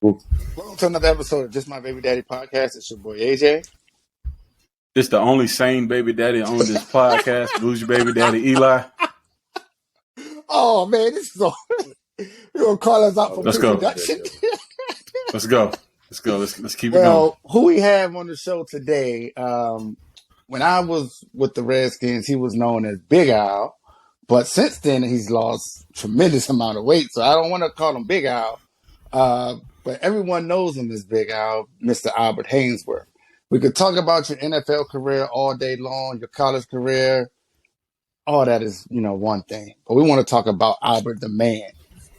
Welcome to another episode of Just My Baby Daddy podcast. It's your boy AJ. It's the only sane baby daddy on this podcast. Bougie baby daddy Eli. Oh man, this is all. You're gonna call us out for Let's go. pre-production? Let's go. Let's keep it going. Well, who we have on the show today? When I was with the Redskins, he was known as Big Al, but since then he's lost tremendous amount of weight. So I don't want to call him Big Al, but everyone knows him as Big Al, Mr. Albert Haynesworth. We could talk about your NFL career all day long, your college career. All that is, one thing. But we want to talk about Albert the man,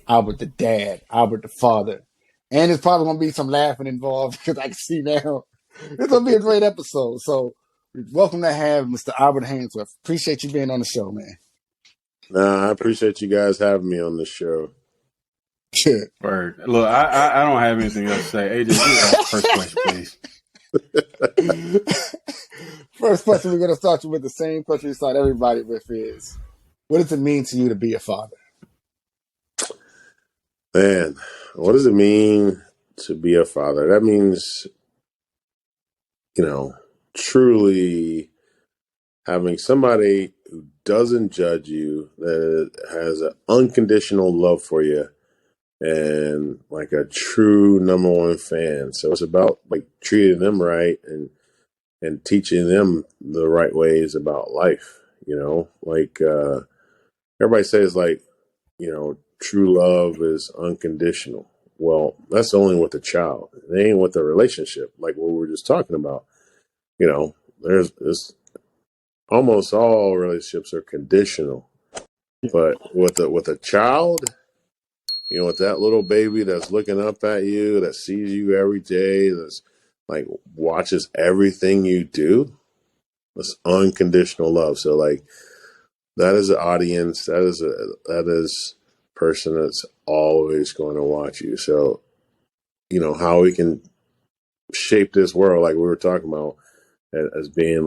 Albert the dad, Albert the father. And there's probably going to be some laughing involved because I can see now it's going to be a great episode. So welcome to have Mr. Albert Haynesworth. Appreciate you being on the show, man. I appreciate you guys having me on the show. Shit. Word. Look, I don't have anything else to say. AJ, you ask the first question, please. First question we're going to start you with the same question we start everybody with is, what does it mean to you to be a father? Man, what does it mean to be a father? That means, truly having somebody who doesn't judge you, that has an unconditional love for you, and like a true number one fan. So it's about like treating them right and teaching them the right ways about life. Everybody says true love is unconditional. Well, that's only with a child. It ain't with a relationship like what we were just talking about. There's almost all relationships are conditional, but with a child, with that little baby that's looking up at you, that sees you every day, that's like watches everything you do, that's unconditional love. So that is an audience, that is person that's always going to watch you. So, how we can shape this world, like we were talking about, as being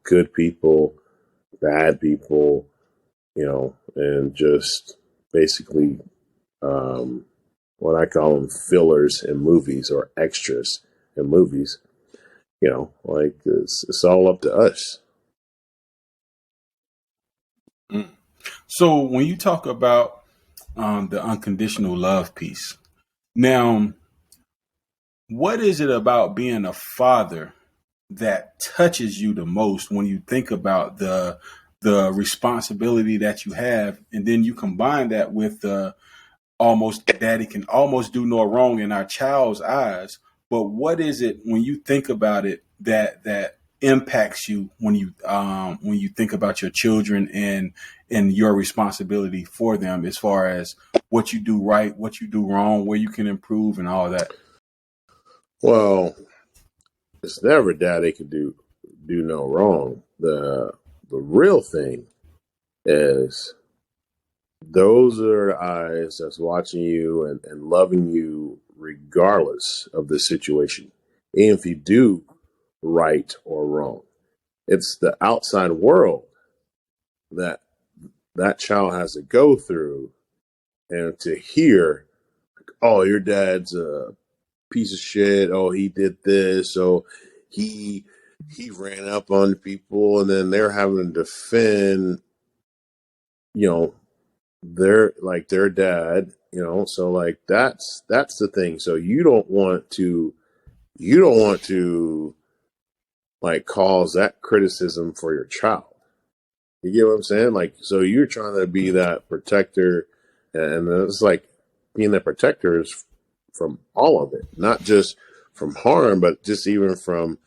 good people, bad people, and just basically what I call them fillers in movies or extras in movies. It's all up to us. So when you talk about the unconditional love piece, now, what is it about being a father that touches you the most when you think about the responsibility that you have, and then you combine that with the daddy can almost do no wrong in our child's eyes? But what is it when you think about it that impacts you when you think about your children and your responsibility for them, as far as what you do right, what you do wrong, where you can improve, and all that? Well, it's never daddy could do no wrong. The real thing is those are the eyes that's watching you and loving you regardless of the situation. And if you do right or wrong, it's the outside world that child has to go through, and to hear, oh, your dad's a piece of shit. Oh, he did this. Oh, he ran up on people, and then they're having to defend, their dad, so that's the thing. So you don't want to cause that criticism for your child. You get what I'm saying? So you're trying to be that protector, and it's like being that protector is from all of it, not just from harm, but just even from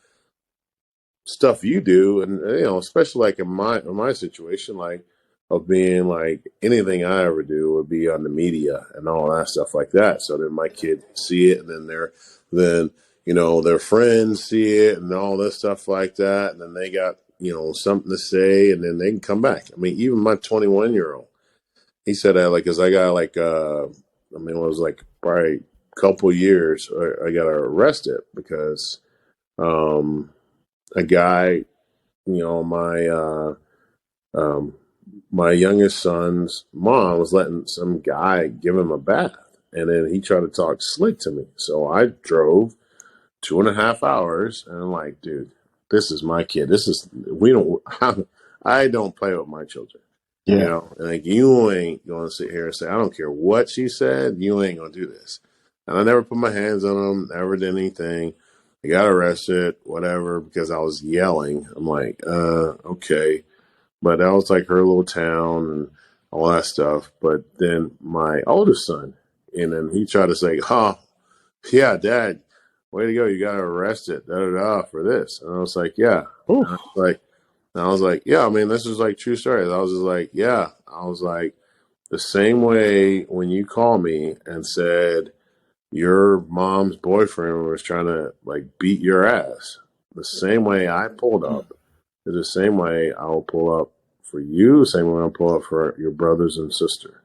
stuff you do. And, especially in my situation, of being anything I ever do would be on the media and all that stuff like that. So then my kids see it, and then their friends see it and all this stuff like that. And then they got, something to say, and then they can come back. I mean, even my 21-year-old, he said that, cause I got it was probably a couple years I got arrested because, a guy, my youngest son's mom was letting some guy give him a bath, And then he tried to talk slick to me. So I drove 2.5 hours, and I'm like, dude, this is my kid. I don't play with my children. You Yeah. know, and like, you ain't going to sit here and say, I don't care what she said, you ain't going to do this. And I never put my hands on them, never did anything. I got arrested, whatever, because I was yelling. I'm like, okay. But that was like her little town and all that stuff. But then my oldest son, and then he tried to say, oh, yeah, Dad, way to go. You got arrested, for this. And I was like, yeah. Ooh. And I was like, yeah, I mean, this is like true story. I was just like, yeah. I was like, the same way when you called me and said your mom's boyfriend was trying to like beat your ass, the same way I pulled up is the same way I will pull up for you, the same way I'll pull up for your brothers and sister.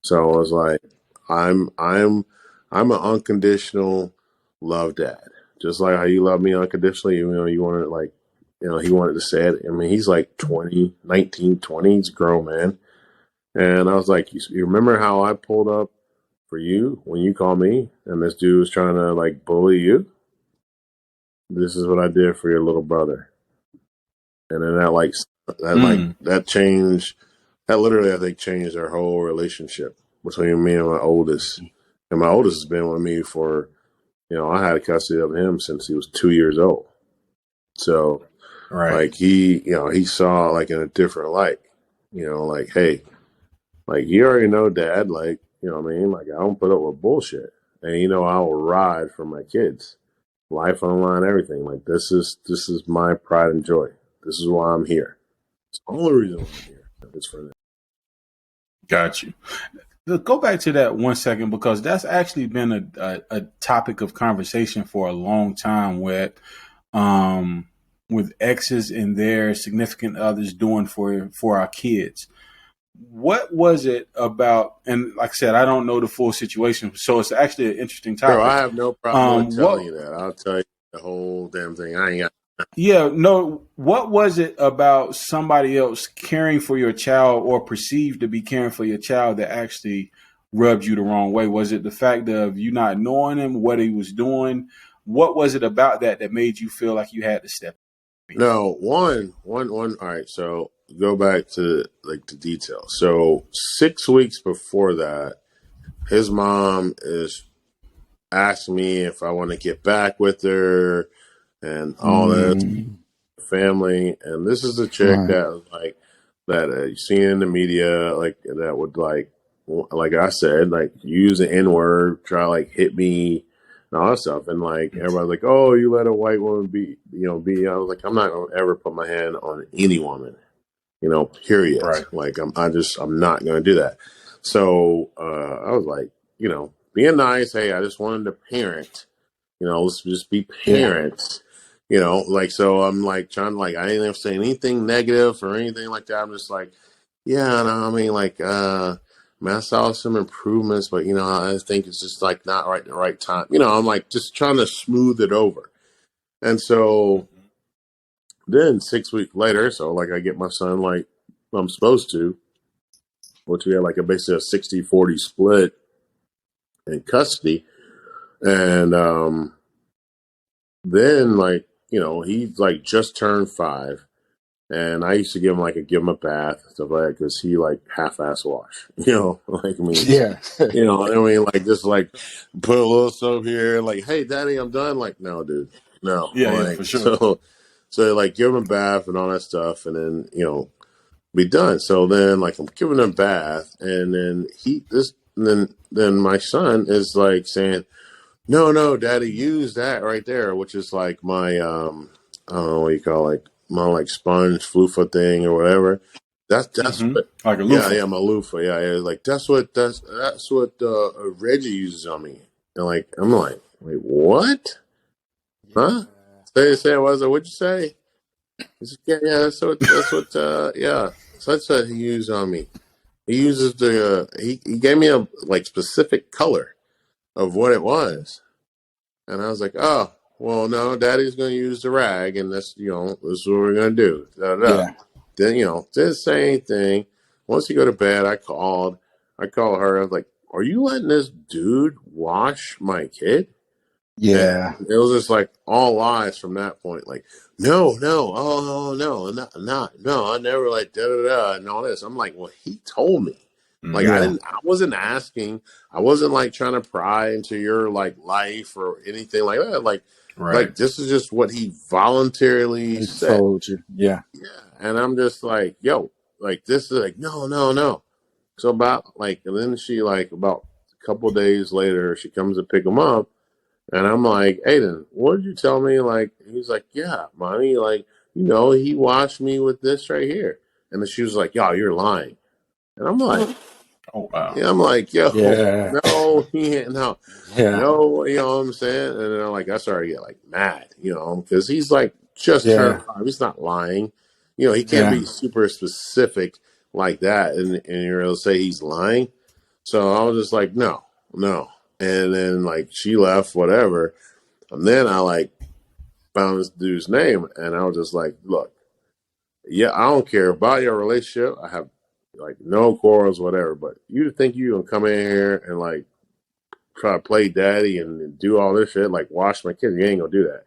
So I was like, I'm an unconditional love dad. Just like how you love me unconditionally, you know, you wanted like, you know, he wanted to say it. I mean, he's like 19, 20, he's a grown man. And I was like, you remember how I pulled up for you when you called me and this dude was trying to like bully you? This is what I did for your little brother. And then that changed, that literally I think changed our whole relationship between me and my oldest. And my oldest has been with me for, you know, I had custody of him since he was 2 years old. So like he, you know, he saw like in a different light, you know, like, hey, like you already know, Dad, like, you know what I mean? Like I don't put up with bullshit. And you know, I will ride for my kids. Life online, everything. Like this is my pride and joy. This is why I'm here. It's the only reason I'm here. It's for them. Got you. Go back to that 1 second, because that's actually been a topic of conversation for a long time with exes and their significant others doing for our kids. What was it about? And like I said, I don't know the full situation, so it's actually an interesting topic. Bro, I have no problem with telling you that. I'll tell you the whole damn thing. I ain't got. Yeah, no. What was it about somebody else caring for your child or perceived to be caring for your child that actually rubbed you the wrong way? Was it the fact of you not knowing him, what he was doing? What was it about that made you feel like you had to step in? No, one. All right, so go back to like the details. So 6 weeks before that, his mom is asking me if I want to get back with her and all this family. And this is a chick that was like that you seen in the media, like that would like I said, like use the N word, try to like hit me and all that stuff. And like everybody's like, oh, you let a white woman be. I was like, I'm not gonna ever put my hand on any woman, period. Right. Like I'm not gonna do that. So I was like, being nice. Hey, I just wanted to parent. Let's just be parents. So I'm like trying to like I didn't have to say anything negative or anything like that. I'm just like, yeah, no, I mean like I saw some improvements, but I think it's just like not right at the right time. I'm like just trying to smooth it over. And so then 6 weeks later, so like I get my son like I'm supposed to, which we had like basically a 60-40 split in custody. And then like, he's like just turned 5. And I used to give him a bath and stuff like that because he like half-ass wash, like I mean, Yeah. I mean, like just like put a little soap here, like, hey, Daddy, I'm done. Like, no, dude, no, Yeah, for sure. So like give him a bath and all that stuff, and then be done. So then like I'm giving him a bath, and then my son is like saying, no, Daddy, use that right there, which is like my I don't know what you call it, like my like sponge flufa thing or whatever. That's what, like a loofah. yeah, my loofah, yeah, like that's what Reggie uses on me, and like I'm like, wait, what? Huh? Say what was it? What'd you say? He said, yeah, that's what yeah. So that's what he used on me. He uses he gave me a like specific color of what it was. And I was like, oh, well, no, Daddy's going to use the rag, and this is what we're going to do. Yeah. Then, didn't say anything. Once he go to bed, I called her. I was like, are you letting this dude wash my kid? And Yeah. it was just like all lies from that point. Like, no, oh no, no, I never like da da da and all this. I'm like, well, he told me. Like, Yeah. I wasn't asking. I wasn't like trying to pry into your like life or anything like that. Right. This is just what he voluntarily He said. told you. Yeah. Yeah, and I'm just like, yo, like this is like, no. So about like, and then she like about a couple days later, she comes to pick him up. And I'm like, Aiden, what did you tell me? Like, he's like, yeah, mommy, like, he washed me with this right here. And then she was like, yo, you're lying. And I'm like, Oh wow. yeah, I'm like, yo, Yeah. no, he ain't, Yeah. no, you know what I'm saying? And then I'm like, I started to get like mad, because he's like just turned Yeah. 5. He's not lying. He can't Yeah. be super specific like that. And you're going to say he's lying. So I was just like, no. And then like she left, whatever. And then I like found this dude's name, and I was just like, look, yeah, I don't care about your relationship. I have like no quarrels, whatever. But you think you gonna come in here and like try to play daddy and do all this shit, like wash my kids? You ain't gonna do that.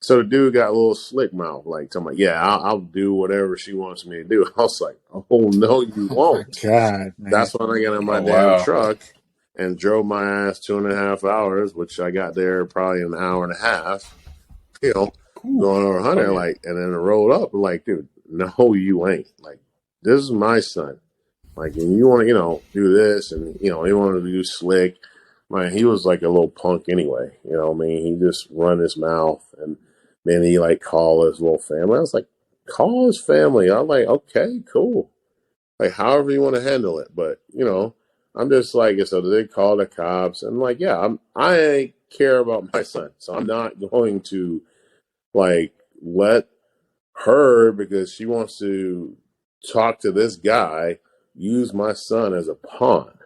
So the dude got a little slick mouth, like talking about, yeah, I'll do whatever she wants me to do. I was like, oh no, you Oh my won't. God, man. That's when I got in my Oh damn wow. truck and drove my ass 2.5 hours, which I got there probably an hour and a half. Cool. Going over Oh 100, yeah. like, and then it rolled up, like, dude, no, you ain't. Like, this is my son. Like, and you want to, do this, and, he wanted to do slick. Man, he was like a little punk anyway. I mean, he just run his mouth, and then he, like, call his little family. I was like, call his family. I'm like, okay, cool. Like, however you want to handle it. But, I'm just like, so they call the cops, and like, yeah, I care about my son, so I'm not going to like let her, because she wants to talk to this guy, use my son as a pawn,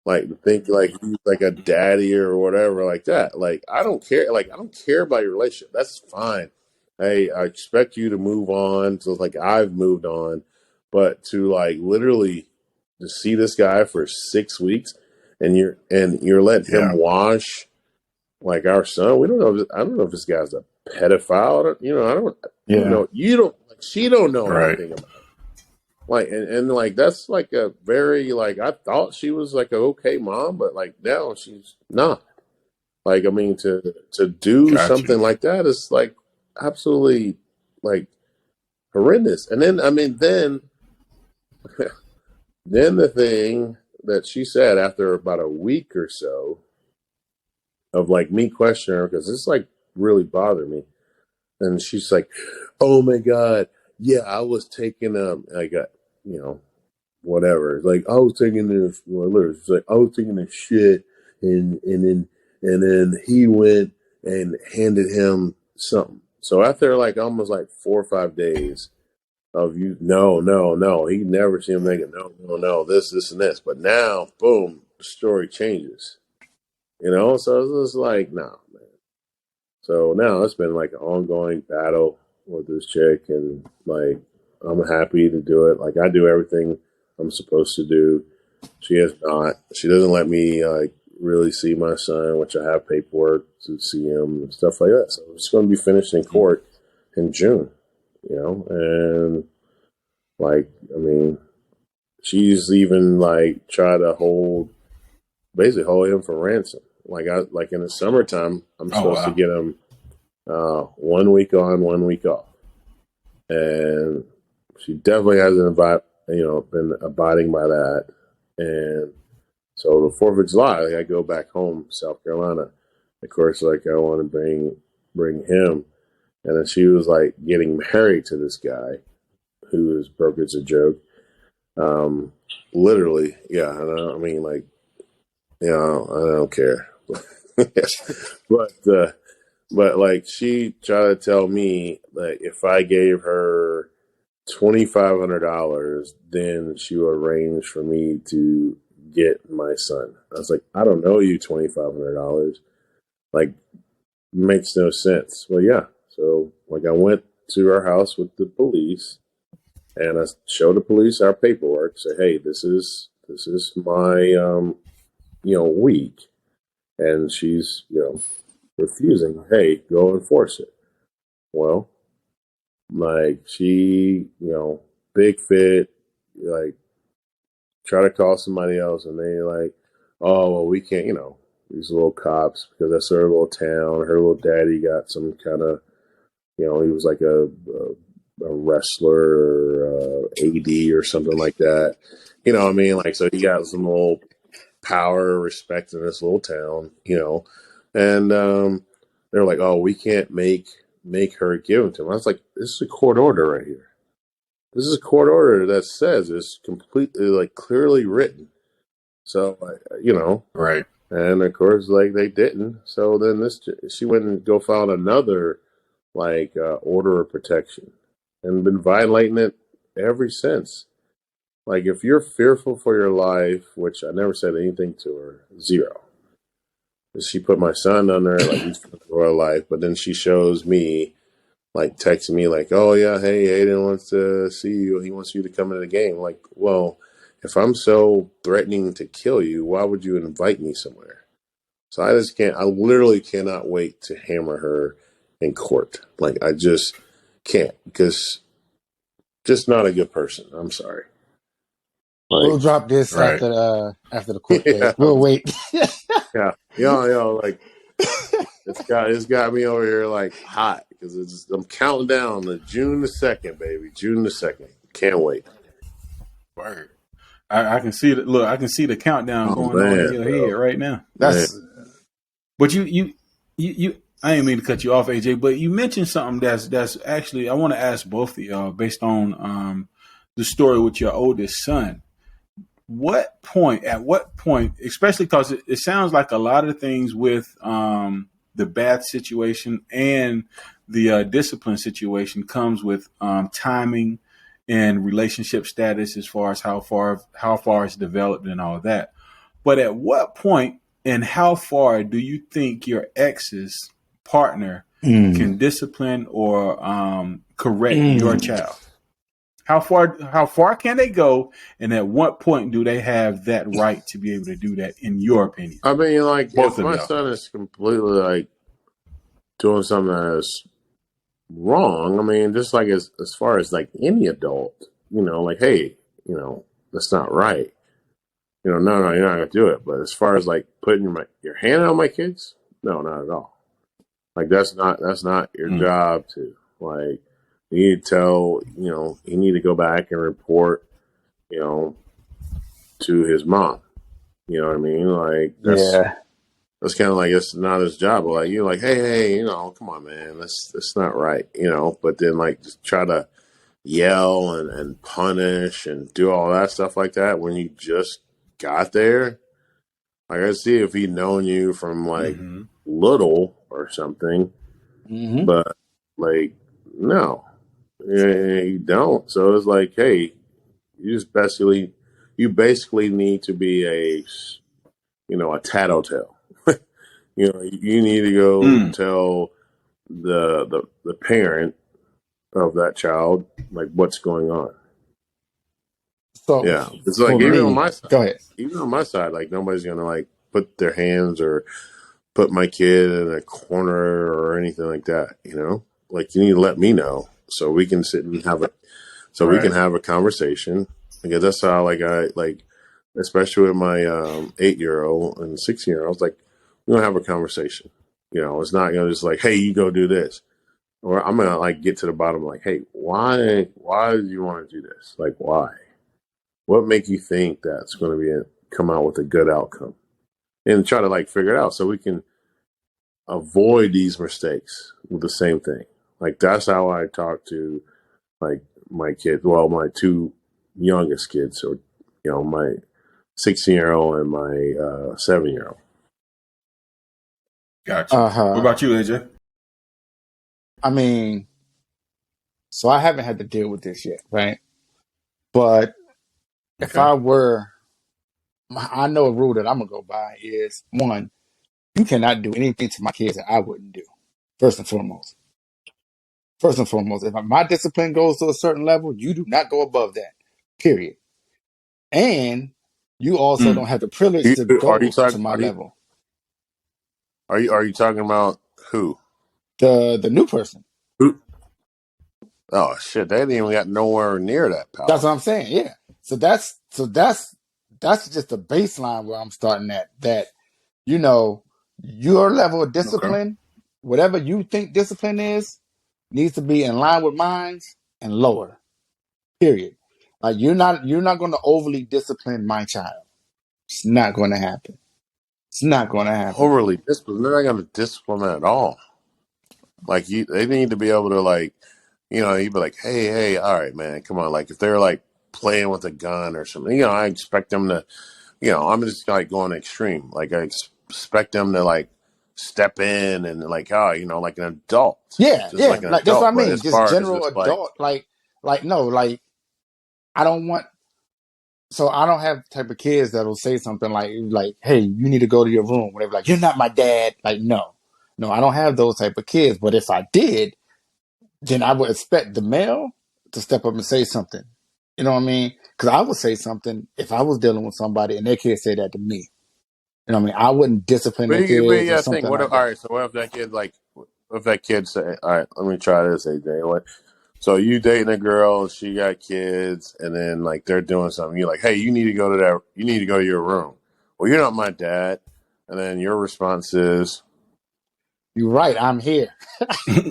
like think like he's like a daddy or whatever like that. Like, I don't care. Like, I don't care about your relationship. That's fine. Hey, I expect you to move on. So like, I've moved on, but to like literally to see this guy for 6 weeks, and you're letting him Yeah. wash like our son. We don't know. I don't know if this guy's a pedophile. I don't. You Yeah. know. You don't. Like, she don't know Right. anything about. Like, and like that's like a very like, I thought she was like a okay mom, but like now she's not. Like, I mean, to do Got you. something like that is like absolutely like horrendous. And then I mean then the thing that she said after about a week or so of like me questioning her, because this like really bothered me. And she's like, "Oh my God, yeah, I was taking I got, whatever. Like, I was taking this. Well, literally, she's like, I was taking this shit, and then he went and handed him something. So after like almost like 4 or 5 days of you, no, he never seen him making no, this and this. But now, boom, the story changes. So it's just like, nah, man. So now it's been like an ongoing battle with this chick, and like I'm happy to do it. Like, I do everything I'm supposed to do. She has not. She doesn't let me like really see my son, which I have paperwork to see him and stuff like that. So it's going to be finished in court in June, and like, I mean, she's even like try to basically hold him for ransom. Like in the summertime, I'm Oh supposed to wow. get him 1 week on, 1 week off, and she definitely hasn't been abiding by that. And so the 4th of July, like, I go back home, South Carolina. Of course, like, I want to bring him, and then she was like getting married to this guy who is broke as a joke. Literally, yeah. I mean, like, I don't care, but like, she tried to tell me that if I gave her $2,500, then she will arrange for me to get my son. I was like, I don't know you $2,500. Like, makes no sense. Well, yeah. So like, I went to our house with the police, and I showed the police our paperwork. Say, hey, this is my week, and she's, refusing. Hey, go enforce it. Well, like she, big fit, like try to call somebody else, and they like, oh well, we can't, these little cops because that's her little town. Her little daddy got some kind of, he was like a wrestler or AD or something like that. You know what I mean? Like, so he got some little power, respect in this little town, and they're like, oh, we can't make her give them to him. I was like, this is a court order right here. This is a court order that says it's completely, like, clearly written. So, Right. and of course, like, they didn't. So then she went and go file another, like, order of protection and been violating it ever since. Like, if you're fearful for your life, which I never said anything to her, 0. She put my son under, like, he's fearful for her life, but then she shows me, like, texting me, like, oh, yeah, hey, Aiden wants to see you. He wants you to come into the game. Like, well, if I'm so threatening to kill you, why would you invite me somewhere? So I literally cannot wait to hammer her in court. Like, I just can't, because just not a good person. I'm sorry. Like, We'll drop this Right. after the court yeah, date. We'll wait. yeah, like it's got me over here like hot because I'm counting down to June the 2nd, baby. June the 2nd. Can't wait. Word. I can see it. Look, I can see the countdown Oh going on in man, your bro. head right now. Man. That's But you, I didn't mean to cut you off, AJ. But you mentioned something that's actually I want to ask both of y'all based on the story with your oldest son. At what point, especially because it sounds like a lot of things with the bath situation and the discipline situation comes with timing and relationship status as far as how far it's developed and all that. But at what point and how far do you think your ex's partner can discipline or correct your child? How far can they go, and at what point do they have that right to be able to do that? In your opinion, I mean, like, both if of my y'all. son is completely like doing something that's wrong, I mean, just like as far as like any adult, like, hey, that's not right. No, you're not gonna do it. But as far as like putting your hand on my kids, no, not at all. Like that's not your job to, like, you need to tell, you need to go back and report, to his mom. You know what I mean? Like that's kind of like, it's not his job. But like, you're like, hey, come on, man, that's not right, But then like just try to yell and punish and do all that stuff like that when you just got there. Like, I see if he'd known you from like little or something, but like, no, you don't. So it's like, hey, you basically need to be a tattletale. You need to go tell the parent of that child like what's going on. so Yeah, it's for like even on me. my side, Go ahead. like nobody's gonna like put their hands or put my kid in a corner or anything like that. Like, you need to let me know so we can sit and we can have a conversation, because that's how, like, I like, especially with my 8-year-old and 16-year-old, like, we're gonna have a conversation. It's not gonna just like, hey, you go do this, or I'm gonna like get to the bottom, like, hey, why do you want to do this? Like, why? What make you think that's going to come out with a good outcome? And try to like figure it out so we can avoid these mistakes with the same thing. Like, that's how I talk to like my kids. Well, my 2 youngest kids, or my 16-year-old and my 7-year-old. Gotcha. What about you, AJ? I mean, so I haven't had to deal with this yet, right? But if I know a rule that I'm gonna go by is, one, you cannot do anything to my kids that I wouldn't do. First and foremost, if my discipline goes to a certain level, you do not go above that. Period. And you also don't have the privilege to Are you go to talking? my level. Are you talking about who? The new person. Who? Oh shit! They didn't even got nowhere near that That's what I'm powerful. saying. Yeah. So that's just the baseline where I'm starting at. That your level of Okay. discipline, whatever you think discipline is, needs to be in line with mine and lower. Period. Like you're not going to overly discipline my child. It's not going to happen. It's not going to happen. Overly disciplined. They're not going to discipline at all. Like they need to be able to you'd be like, hey, all right, man, come on. Like if they're like playing with a gun or something, I expect them to, I'm just like going extreme. Like I expect them to like step in and like, like an adult, Yeah, just yeah. like an Like that's what I adult. But mean. as Just far as general just like, adult. Like no. Like I don't want. So I don't have the type of kids that'll say something like, "Hey, you need to go to your room." Whatever. Like you're not my dad. Like no, I don't have those type of kids. But if I did, then I would expect the male to step up and say something. You know what I mean? Because I would say something if I was dealing with somebody and their kid said that to me. You know what I mean? I wouldn't discipline but their you kids or gotta think, something what? like All that. right, so what if that kid like, what if that kid say, all right, let me try this, AJ. What? So you dating a girl, she got kids, and then like they're doing something. You're like, hey, you need to go to that. You need to go to your room. Well, you're not my dad. And then your response is, You're right. I'm here.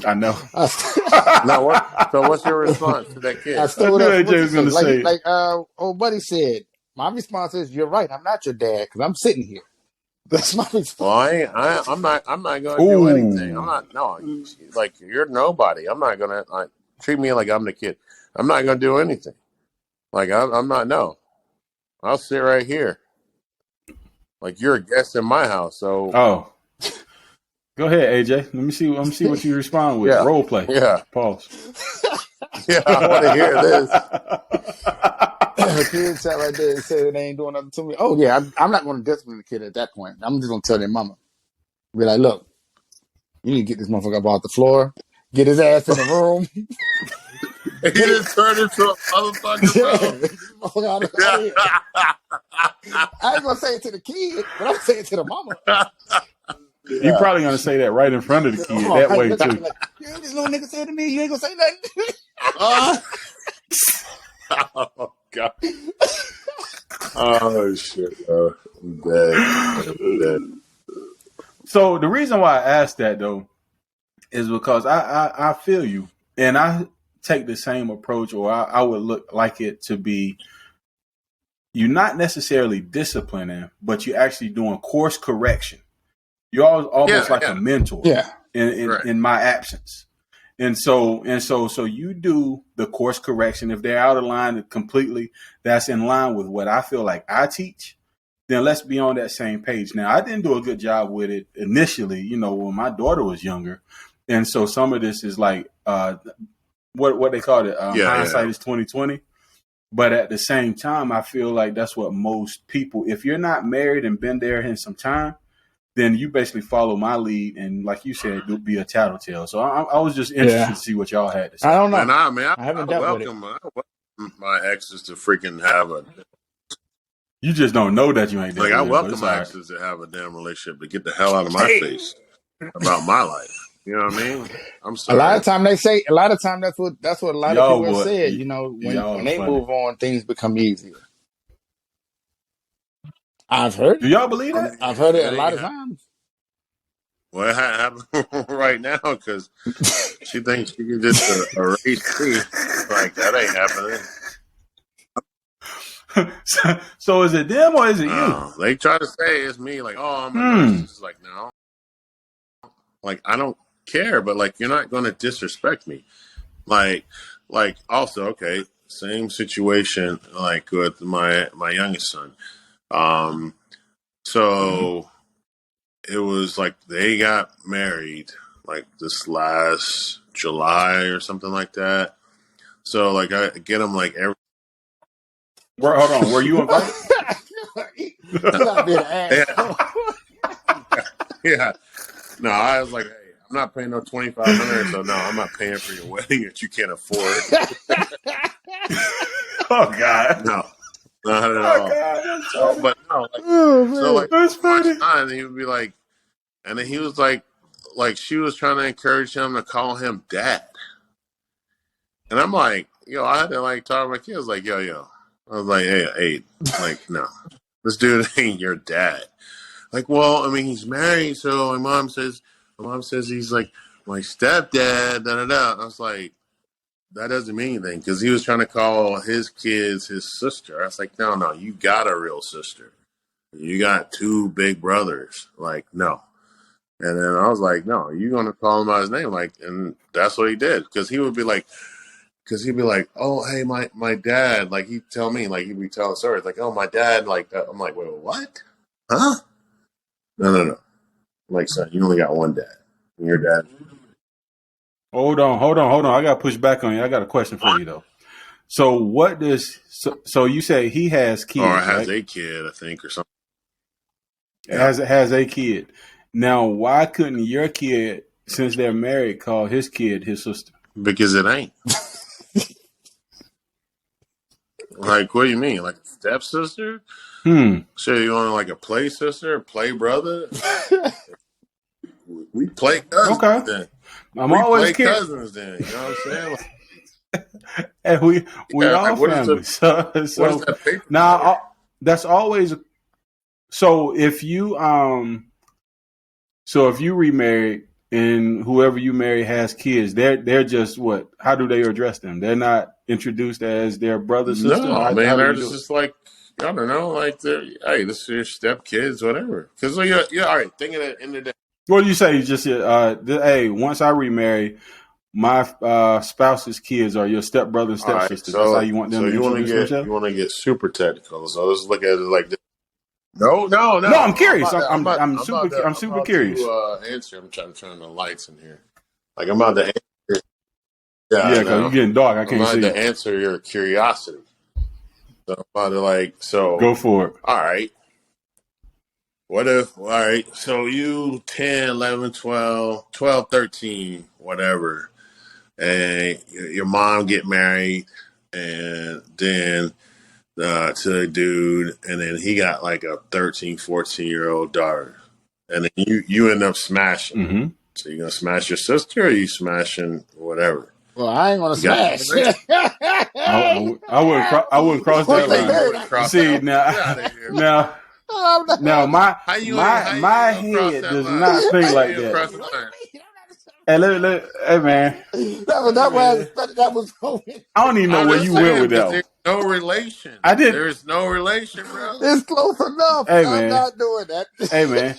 I know. I, no. What? So what's your response to that I kid? I stole knew that from what AJ you was going said. to say it. Old buddy said. My response is, "You're right. I'm not your dad because I'm sitting here." That's my Well, response. I ain't. I'm not gonna do anything. I'm Ooh. not. No, like you're nobody. I'm not gonna treat me like I'm the kid. I'm not gonna do anything. Like I'm not. No, I'll sit right here. Like you're a guest in my house. So Oh. Go ahead, AJ. Let me see what you respond with. yeah, Role play. yeah, Pause. yeah. I want to hear this. The kid sat right there and said they ain't doing nothing to me. Oh yeah, I'm not going to discipline the kid at that point. I'm just going to tell their mama. Be like, look, you need to get this motherfucker up off the floor, get his ass in the room, He get it. just turned into a motherfucker, Yeah, bro. get this motherfucker out of here. I ain't gonna say it to the kid, but I'm saying it to the mama. You Yeah. probably gonna say that right in front of the kid Oh, that I way look at too. me like, you know what this little nigga said to me? You ain't gonna say nothing. Oh, oh god. Oh shit, bro. I'm dead. I'm dead. So the reason why I asked that though is because I feel you, and I take the same approach, or I would look like it to be you're not necessarily disciplining, but you're actually doing course correction. You're almost Yeah, like a yeah. mentor Yeah. Right. in my absence. So you do the course correction. If they're out of line completely, that's in line with what I feel like I teach, then let's be on that same page. Now, I didn't do a good job with it initially, when my daughter was younger. And so some of this is like what they call it, Yeah, hindsight yeah. is 2020. But at the same time, I feel like that's what most people, if you're not married and been there in some time, then you basically follow my lead and, like you said, be a tattletale. So I was just interested Yeah. to see what y'all had to I say. don't Man, know. I I haven't dealt with it. welcome my exes to freaking have a You just don't know that you ain't like dealt I with it, but welcome it's all my right. exes to have a damn relationship to get the hell out of my Hey. face about my life. You know what I mean? I'm A lot of sorry. time that's what a lot of Y'all people have what? said. When Y'all are they funny. move on, things become easier. I've heard Do it. y'all believe I that? mean, I've heard it it a ain't lot of happening. times. Well, it happened right now because she thinks she can just erase me. Like that ain't happening. So is it them or is it you? They try to say it's me. Like, oh, I'm a Hmm. narcissist. Like, no, like I don't care. But like, you're not going to disrespect me. Like, also, okay, same situation. Like with my youngest son. Um, Mm-hmm. so it was like they got married like this last July or something like that. So like I get them like every Hold on. Were you invited? You gotta be an yeah, asshole. yeah. No, I was like, hey, I'm not paying no 2,500, so no, I'm not paying for your wedding that you can't afford. Oh God. No. Not at Oh all. God, that's So, funny. but no, like, Oh so man. like That's my funny. son, he would be like, and then he was like she was trying to encourage him to call him dad, and I'm like, yo, I had to like talk to my kids, like, yo, I was like, hey, like, no, this dude ain't your dad. Like, well, I mean, he's married, so my mom says he's like my stepdad. Da da da. I was like, that doesn't mean anything because he was trying to call his kids his sister. I was like, no, you got a real sister. You got two big brothers. Like, no. And then I was like, no, you're going to call him by his name. Like, and that's what he did. Because he would be like, oh, hey, my dad, like he'd tell me, like he'd be telling stories, like, oh, my dad, like that. I'm like, wait, what? Huh? No. I'm like, son, you only got one dad. And your dad. Hold on. I got to push back on you. I got a question for you though. So what does so you say he has Or kids, has right? a kid, I think, or something. Yeah. Has a kid. Now, why couldn't your kid, since they're married, call his kid his sister? Because it ain't. Like, what do you mean? Like a stepsister? So you want like a play sister, play brother? We play cousins Okay. then. I'm We always play curious. cousins then. You know what I'm saying? Like, And we yeah, all like what is family. what is So that paper now for? that's always so if you remarried and whoever you marry has kids, they're just what? How do they address them? They're not introduced as their brother, sister? No, How man, do they're you do it? just like I don't know, like they're hey, this is your step kids, whatever. Because yeah, all right. Think of it in the day. What do you say? Just hey, once I remarry, my spouse's kids are your stepbrother and All right, stepsister. That's how you want them so to you want to introduce get themselves? super technical. So let's look at it like this. No. No, I'm I'm curious. about to, I'm about, I'm I'm about to, I'm super about curious. to answer. I'm trying to turn the lights in here. Like I'm about to answer. Yeah, I Yeah, because you're know. getting dark. I I'm can't about see. to answer your curiosity. So I'm about to Go for it. all right. What if, all right, so you 10, 11, 12, 12, 13, whatever, and your mom get married and then to a dude, and then he got like a 13, 14-year-old daughter. And then you end up smashing. Mm-hmm. So you gonna smash your sister or you smashing whatever? Well, I ain't gonna You got smash. I wouldn't cross Once that they you line. married, wouldn't I can cross See that. smash. Get out of here. now I'm now not- my How you ain't head gonna cross does that line? not think How you like ain't gonna that. cross the line? Hey, hey man, That was man, expected. That was going. I don't even know I'm where just you went saying with because that one. there's no relation. I did. There is no relation, bro. It's close enough. Hey I'm man, not doing that. hey man.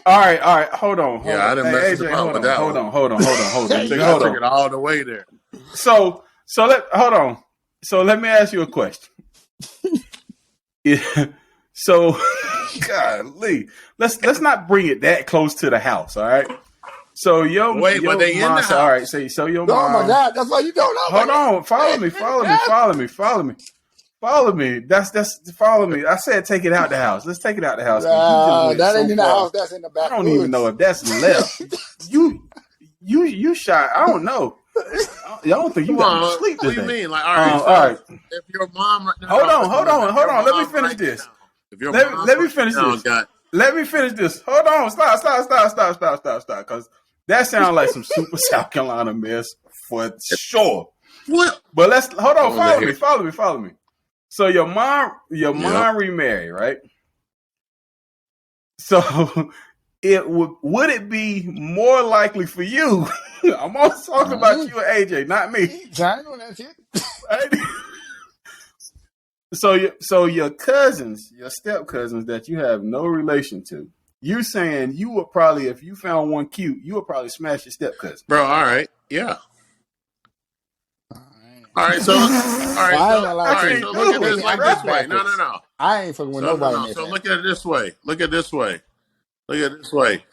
All right. Hold on. Yeah, I done Hey messed him AJ, up with that one. hold on. I Hold took on. it all the way there. So hold on. So let me ask you a question. Yeah. So, golly, let's not bring it that close to the house. All right. So Wait, but your they in mom the said, all right. house. Say so your Oh my mom. God! That's why you don't know. Hold on. Follow me. That's follow me. I said take it out the house. Let's take it out the house because you just Nah, went that ain't so in the far. house. That's in the I don't even know backwoods. if that's left. You shot. I don't know. I don't think you Come got no on, sleep what do you today. mean? Like, all right, All so right. if your mom, Hold listen, if your on. Let me mom finish right this. now, if your mom Let me right finish now this. got Let me finish this. Hold on. Stop. Because that sounds like some super South Carolina mess for sure. what? But let's hold I on. want to hear. Follow me. So your mom Yep. remarried, right? So would it be more likely for you? I'm always talking about you and AJ, not me. Trying on that shit. Right? So your cousins, your step cousins that you have no relation to, you saying you would probably, if you found one cute, you would probably smash your step cousin. Bro, all right. Yeah. All right, so I ain't gonna lie to you. so look at this I like get this way. No, backwards. no. I ain't fucking with So nobody in no. their So family. look at it this way. Look at this way. Look at this way.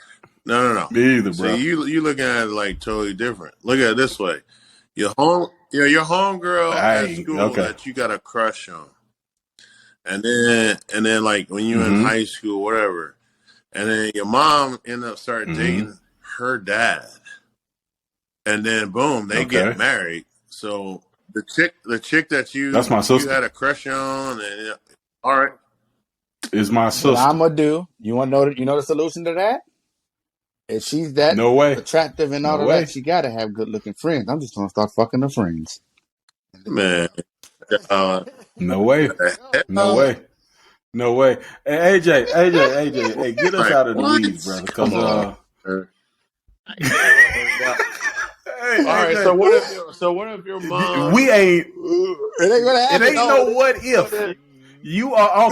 No. Me either, See, bro. you looking at it like totally different. Look at it this way. Your home girl at school Okay. that you got a crush on. And then like when you in Mm-hmm. high school, whatever. And then your mom end up start dating her dad. And then boom, they get Okay. married. So the chick that That's my you sister. had a crush on and All right. Is my What sister. I'm gonna do? You want to know? You know the solution to that? If she's that No way. attractive and all No of way. that, she gotta have good looking friends. I'm just gonna start fucking her friends. Man. No way. No way. No way. Hey, AJ, hey, get us Like, out of the what? weeds, brother. Come on. Hey, All right. AJ, So what if your mom? we ain't. It ain't gonna happen. It ain't no what if. You are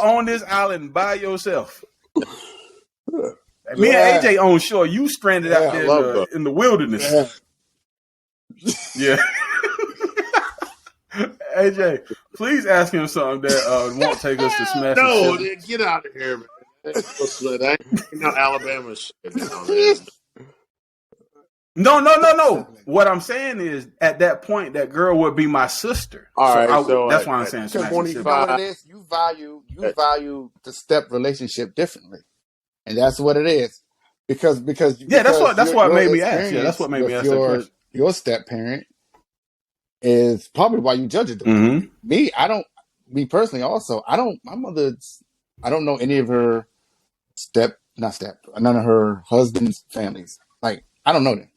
on this island by yourself. Me and AJ on shore. You stranded out there in the wilderness. Yeah. AJ, please ask him something that won't take us to smash. No, get out of here, man. That ain't no Alabama shit down there. No. What I'm saying is, at that point, that girl would be my sister. All right, so that's why I'm saying smash. 25. You know what it is? You value the step relationship differently, and that's what it is. Because that's what made me ask. Yeah, that's what made me ask that question. Your step parent is probably why you judge it. Mm-hmm. Me personally, also, my mother's, I don't know any of her none of her husband's families. Like, I don't know them.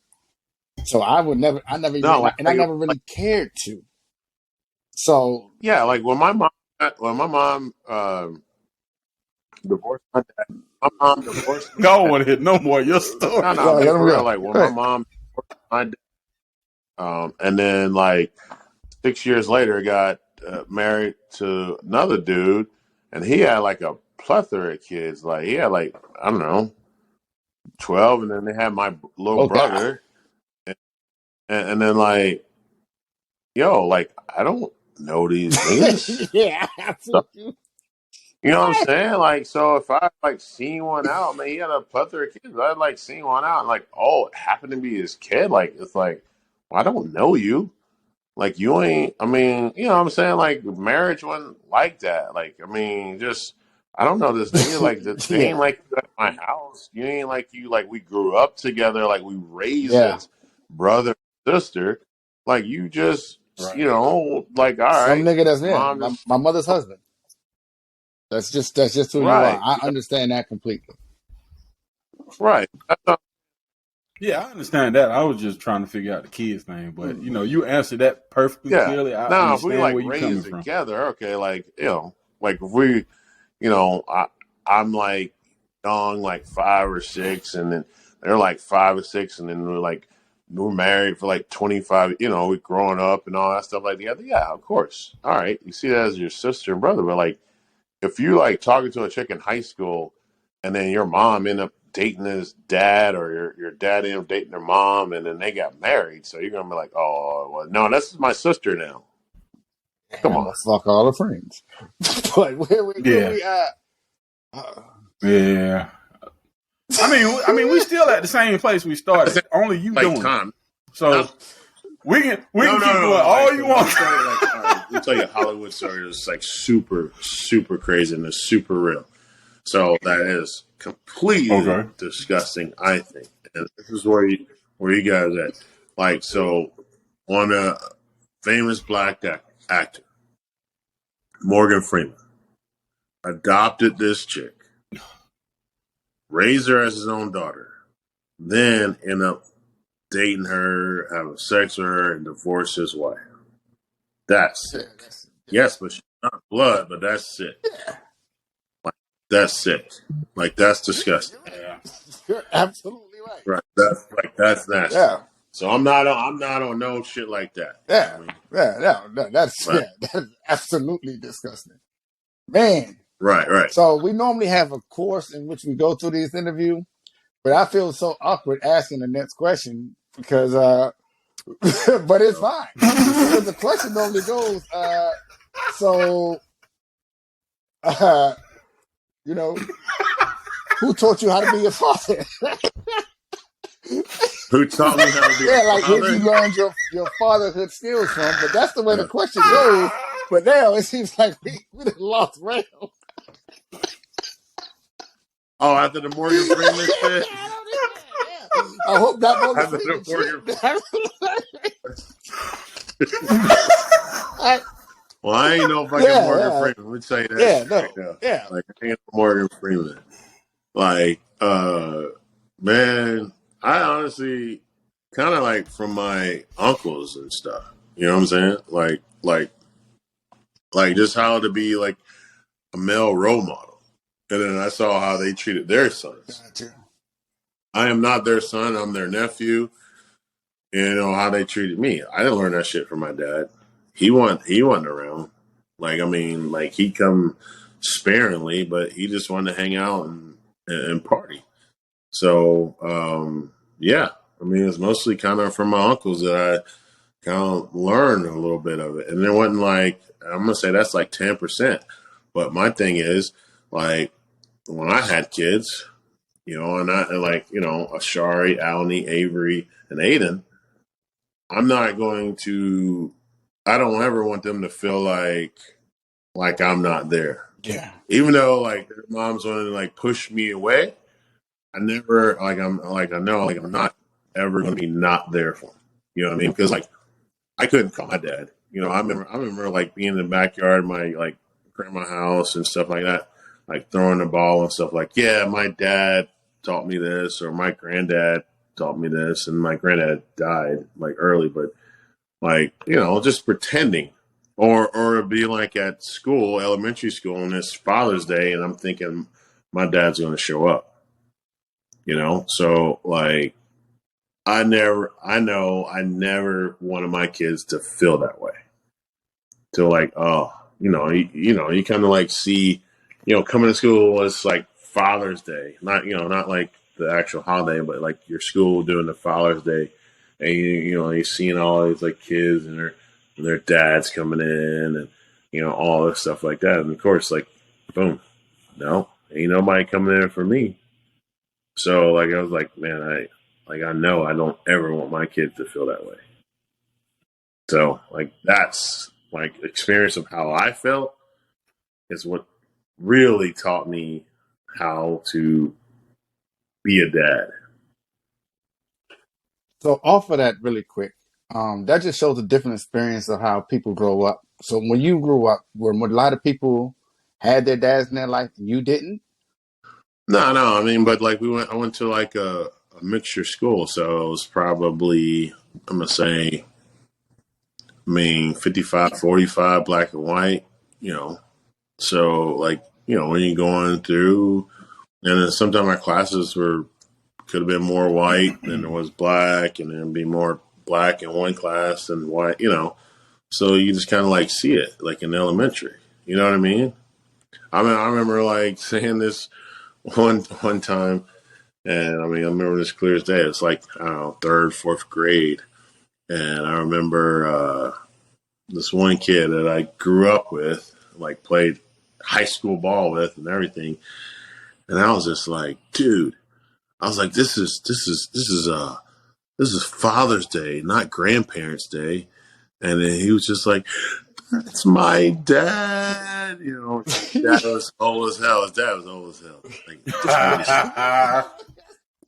So I never really cared to. So yeah, like when my mom divorced my dad, my mom divorced me. I don't want to hit no more of your story. No, for real. Like when my mom divorced my dad, and then like 6 years later got married to another dude, and he had like a plethora of kids. Like he had like, I don't know, 12, and then they had my little brother. And then like, yo, like I don't know these niggas. Yeah. So, you know what I'm saying? Like, so if I like seen one out, man, he had a plethora of kids. I like seen one out, and like, oh, it happened to be his kid. Like, it's like, well, I don't know you. Like, you ain't. I mean, you know what I'm saying? Like, marriage wasn't like that. Like, I mean, just I don't know this nigga. Like, they ain't like you at my house. You ain't like you. Like, we grew up together. Like, we raised as brother. Sister, like you just, you know, like all right, some nigga that's my mother's husband. That's just who you are. I understand that completely. Right. Yeah, I understand that. I was just trying to figure out the kids' name, but you know, you answered that perfectly clearly. I understand if we like where you're coming from. Together, okay, like you know, like if we, you know, I'm like young, like 5 or 6, and then they're like 5 or 6, and then we're married for like 25, you know, we're growing up and all that stuff like that. Yeah, of course. All right. You see that as your sister and brother. But like, if you like talking to a chick in high school and then your mom end up dating his dad, or your dad ended up dating their mom, and then they got married. So you're going to be like, oh, well, no, this is my sister now. Come on. Fuck all the friends. But where we at? Yeah. I mean, we still at the same place we started. Only you doing it. So we can keep doing all you want. We'll tell you a Hollywood story that's like super, super crazy and it's super real. So that is completely disgusting, I think. And this is where you guys at. Like, so on a famous black actor, Morgan Freeman, adopted this chick, raised her as his own daughter, then end up dating her, having sex with her, and divorce his wife. That's sick. Yes, but she's not blood, but that's sick. Like, that's sick. Like, that's disgusting. You're absolutely right. Right. That's nasty. Yeah. So I'm not on no shit like that. Yeah. That's absolutely disgusting. Man. Right. So we normally have a course in which we go through these interviews, but I feel so awkward asking the next question because but it's fine. Because the question normally goes, you know, who taught you how to be a father? Who taught me how to be a father? Like where you learned your fatherhood skills from, but that's the way the question goes. But now it seems like we lost rail. Oh, after the Morgan Freeman shit? I hope not Morgan After Freeman the Morgan shit. Well, I ain't no fucking Yeah, Morgan yeah, Freeman. Let me tell you that yeah. shit right No, now. yeah. Like, I ain't no Morgan Freeman. Like, man, I honestly kind of like from my uncles and stuff. You know what I'm saying? Like just how to be like a male role model. And then I saw how they treated their sons. Gotcha. I am not their son. I'm their nephew. You know how they treated me. I didn't learn that shit from my dad. He wasn't around. Like I mean, like he'd come sparingly, but he just wanted to hang out and party. So yeah, I mean it's mostly kind of from my uncles that I kind of learned a little bit of it, and it wasn't like I'm gonna say that's like 10%. But my thing is like when I had kids, you know, and I like you know Ashari, Alani, Avery, and Aiden. I'm not going to. I don't ever want them to feel like I'm not there. Yeah. Even though like their moms wanted to like push me away, I never like I'm like I know like I'm not ever going to be not there for them. You know what I mean? Because like I couldn't call my dad. You know, I remember like being in the backyard of my like grandma's house and stuff like that, like throwing the ball and stuff like, yeah, my dad taught me this or my granddad taught me this and my granddad died like early, but like, you know, just pretending. Or it'd be like at school, elementary school, and it's Father's Day and I'm thinking my dad's gonna show up, you know? So like I never wanted my kids to feel that way. To like, oh, you kind of like see, you know, coming to school was like Father's Day, not like the actual holiday, but like your school doing the Father's Day, and you're seeing all these like kids and their dads coming in, and you know all this stuff like that, and of course, like, boom, no, ain't nobody coming in for me. So like I was like, man, I know I don't ever want my kids to feel that way. So like that's like experience of how I felt is what really taught me how to be a dad. So off of that, really quick, that just shows a different experience of how people grow up. So when you grew up, where a lot of people had their dads in their life, and you didn't. No, I mean, but like I went to like a mixture school, so it was probably I'm gonna say, I mean, 55-45 black and white, you know. So like when you're going through, and then sometimes our classes could have been more white than there was black, and then be more black in one class than white, you know. So you just kind of like see it like in elementary. You know what I mean? I mean, I remember like saying this one time, and I mean, I remember this clear as day. It's like I don't know, third, fourth grade, and I remember this one kid that I grew up with, like played high school ball with and everything, and I was just like, dude, I was like, this is Father's Day, not Grandparents' Day. And then he was just like, that's my dad. You know, dad was old as hell. His dad was old as hell. Like, just 47.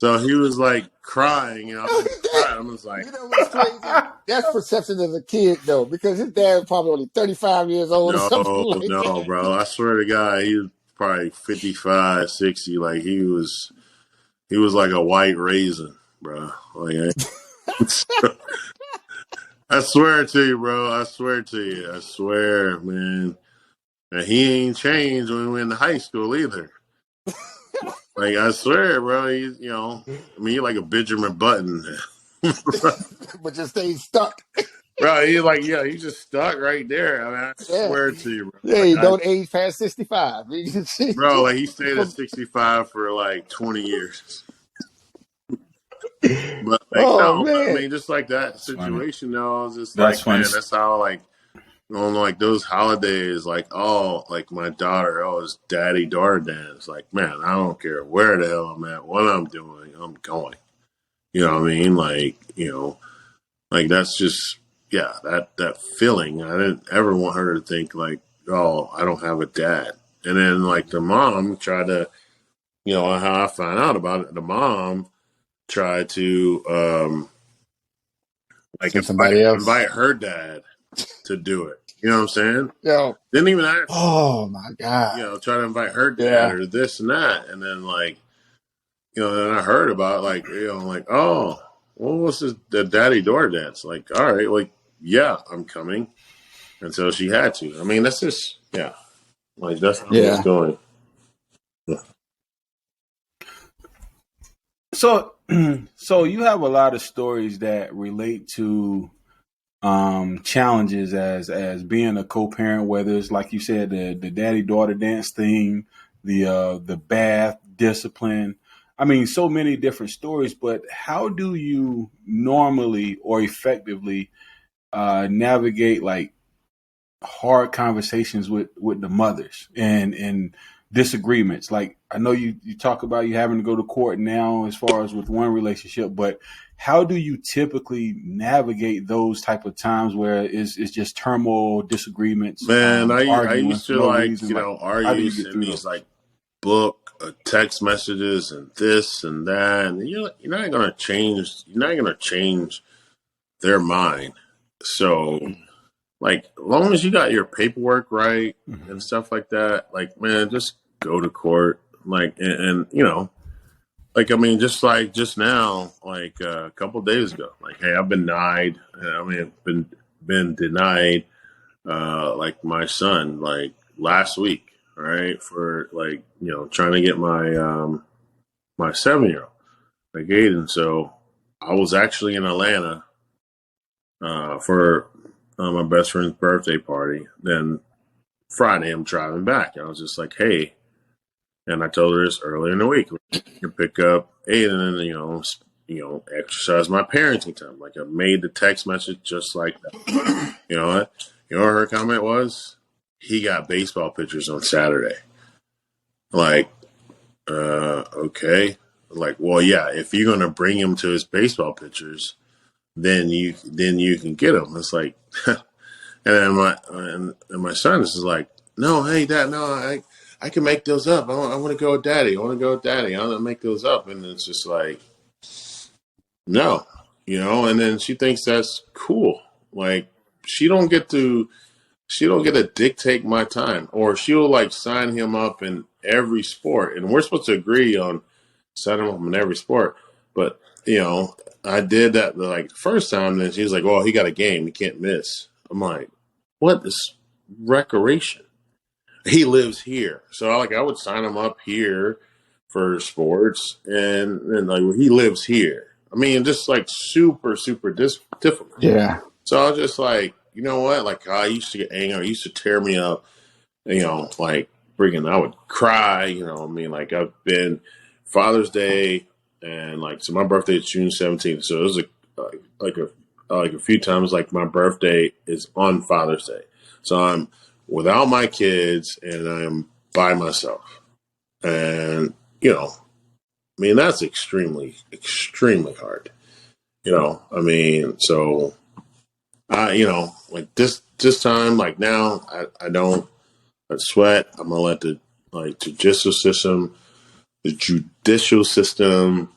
So he was like crying. You know, I was crying. I was like, You know what's crazy? That's perception as a kid, though, because his dad was probably only 35 years old or something like no, that. bro. I swear to God, he was probably 55, 60. Like he was like a white raisin, bro. Like, I swear to you, bro. I swear to you. I swear, man. And he ain't changed when we went to high school either. Like I swear, bro. He's I mean, he like a Benjamin Button, But just stayed stuck. bro. He's like, yeah, he's just stuck right there. I mean, I Yeah. swear to you, bro. Yeah, Like you don't age past 65. bro, like he stayed at 65 for like 20 years. But like, Oh, no, but I man. mean, just like that That's funny. situation, though, I was just That's like, funny. man, that's how like on like those holidays, like like my daughter, it's daddy daughter dance. Like, man, I don't care where the hell I'm at, what I'm doing, I'm going. You know what I mean? Like, like that's just that feeling. I didn't ever want her to think like, oh, I don't have a dad. And then like the mom tried to, how I found out about it. The mom tried to like Send somebody else. invite her dad to do it. You know what I'm saying? Yo, Didn't even ask, oh my God. try to invite her dad Yeah. or this and that. And then like, then I heard about like, like, oh, what was the daddy daughter dance? Like, all right, like, yeah, I'm coming. And so she had to. I mean, that's just, like, that's how it's Yeah. going. So, so you have a lot of stories that relate to challenges as being a co-parent, whether it's like you said, the daddy daughter dance thing, the bath discipline. I mean, so many different stories. But how do you normally or effectively navigate like hard conversations with the mothers and disagreements? Like, I know you talk about you having to go to court now as far as with one relationship, but how do you typically navigate those type of times where it's just turmoil, disagreements, Man, I arguing used for to no like, reason? Like, how do argue, you get send through these those? like text messages and this and that. And you're not going to change, their mind. So, like, as long as you got your paperwork right Mm-hmm. and stuff like that, like, man, just go to court. Like, and like, I mean, just now, like a couple of days ago, like, hey, I've been denied. I mean, I've been denied, like my son, like last week, right, for like trying to get my 7-year-old, like Aiden. So I was actually in Atlanta for my best friend's birthday party. Then Friday, I'm driving back. I was just like, hey, and I told her this earlier in the week. You can pick up Aiden and exercise my parenting time. Like I made the text message just like that. You know what? You know what her comment was? He got baseball pitchers on Saturday. Like, okay. Like, well, yeah. If you're gonna bring him to his baseball pitchers, then you can get him. It's like, and then my son is like, no, hey, dad, no, I can make those up. I want to go with daddy. I want to go with daddy. I want to make those up. And it's just like, no, and then she thinks that's cool. Like she don't get to dictate my time, or she'll like sign him up in every sport. And we're supposed to agree on signing him up in every sport. But, I did that like the first time. Then she's like, well, he got a game. He can't miss. I'm like, what is recreation? He lives here. So I would sign him up here for sports, and like he lives here. I mean, just like super, super difficult. Yeah. So I was just like, you know what? Like I used to get angry. It used to tear me up. Like freaking, I would cry. I mean, like I've been Father's Day, and like so my birthday is June 17th. So it was like a few times like my birthday is on Father's Day. So I'm without my kids and I'm by myself. And, I mean, that's extremely, extremely hard. I mean, so like this time, like now I don't sweat. I'm gonna let the judicial system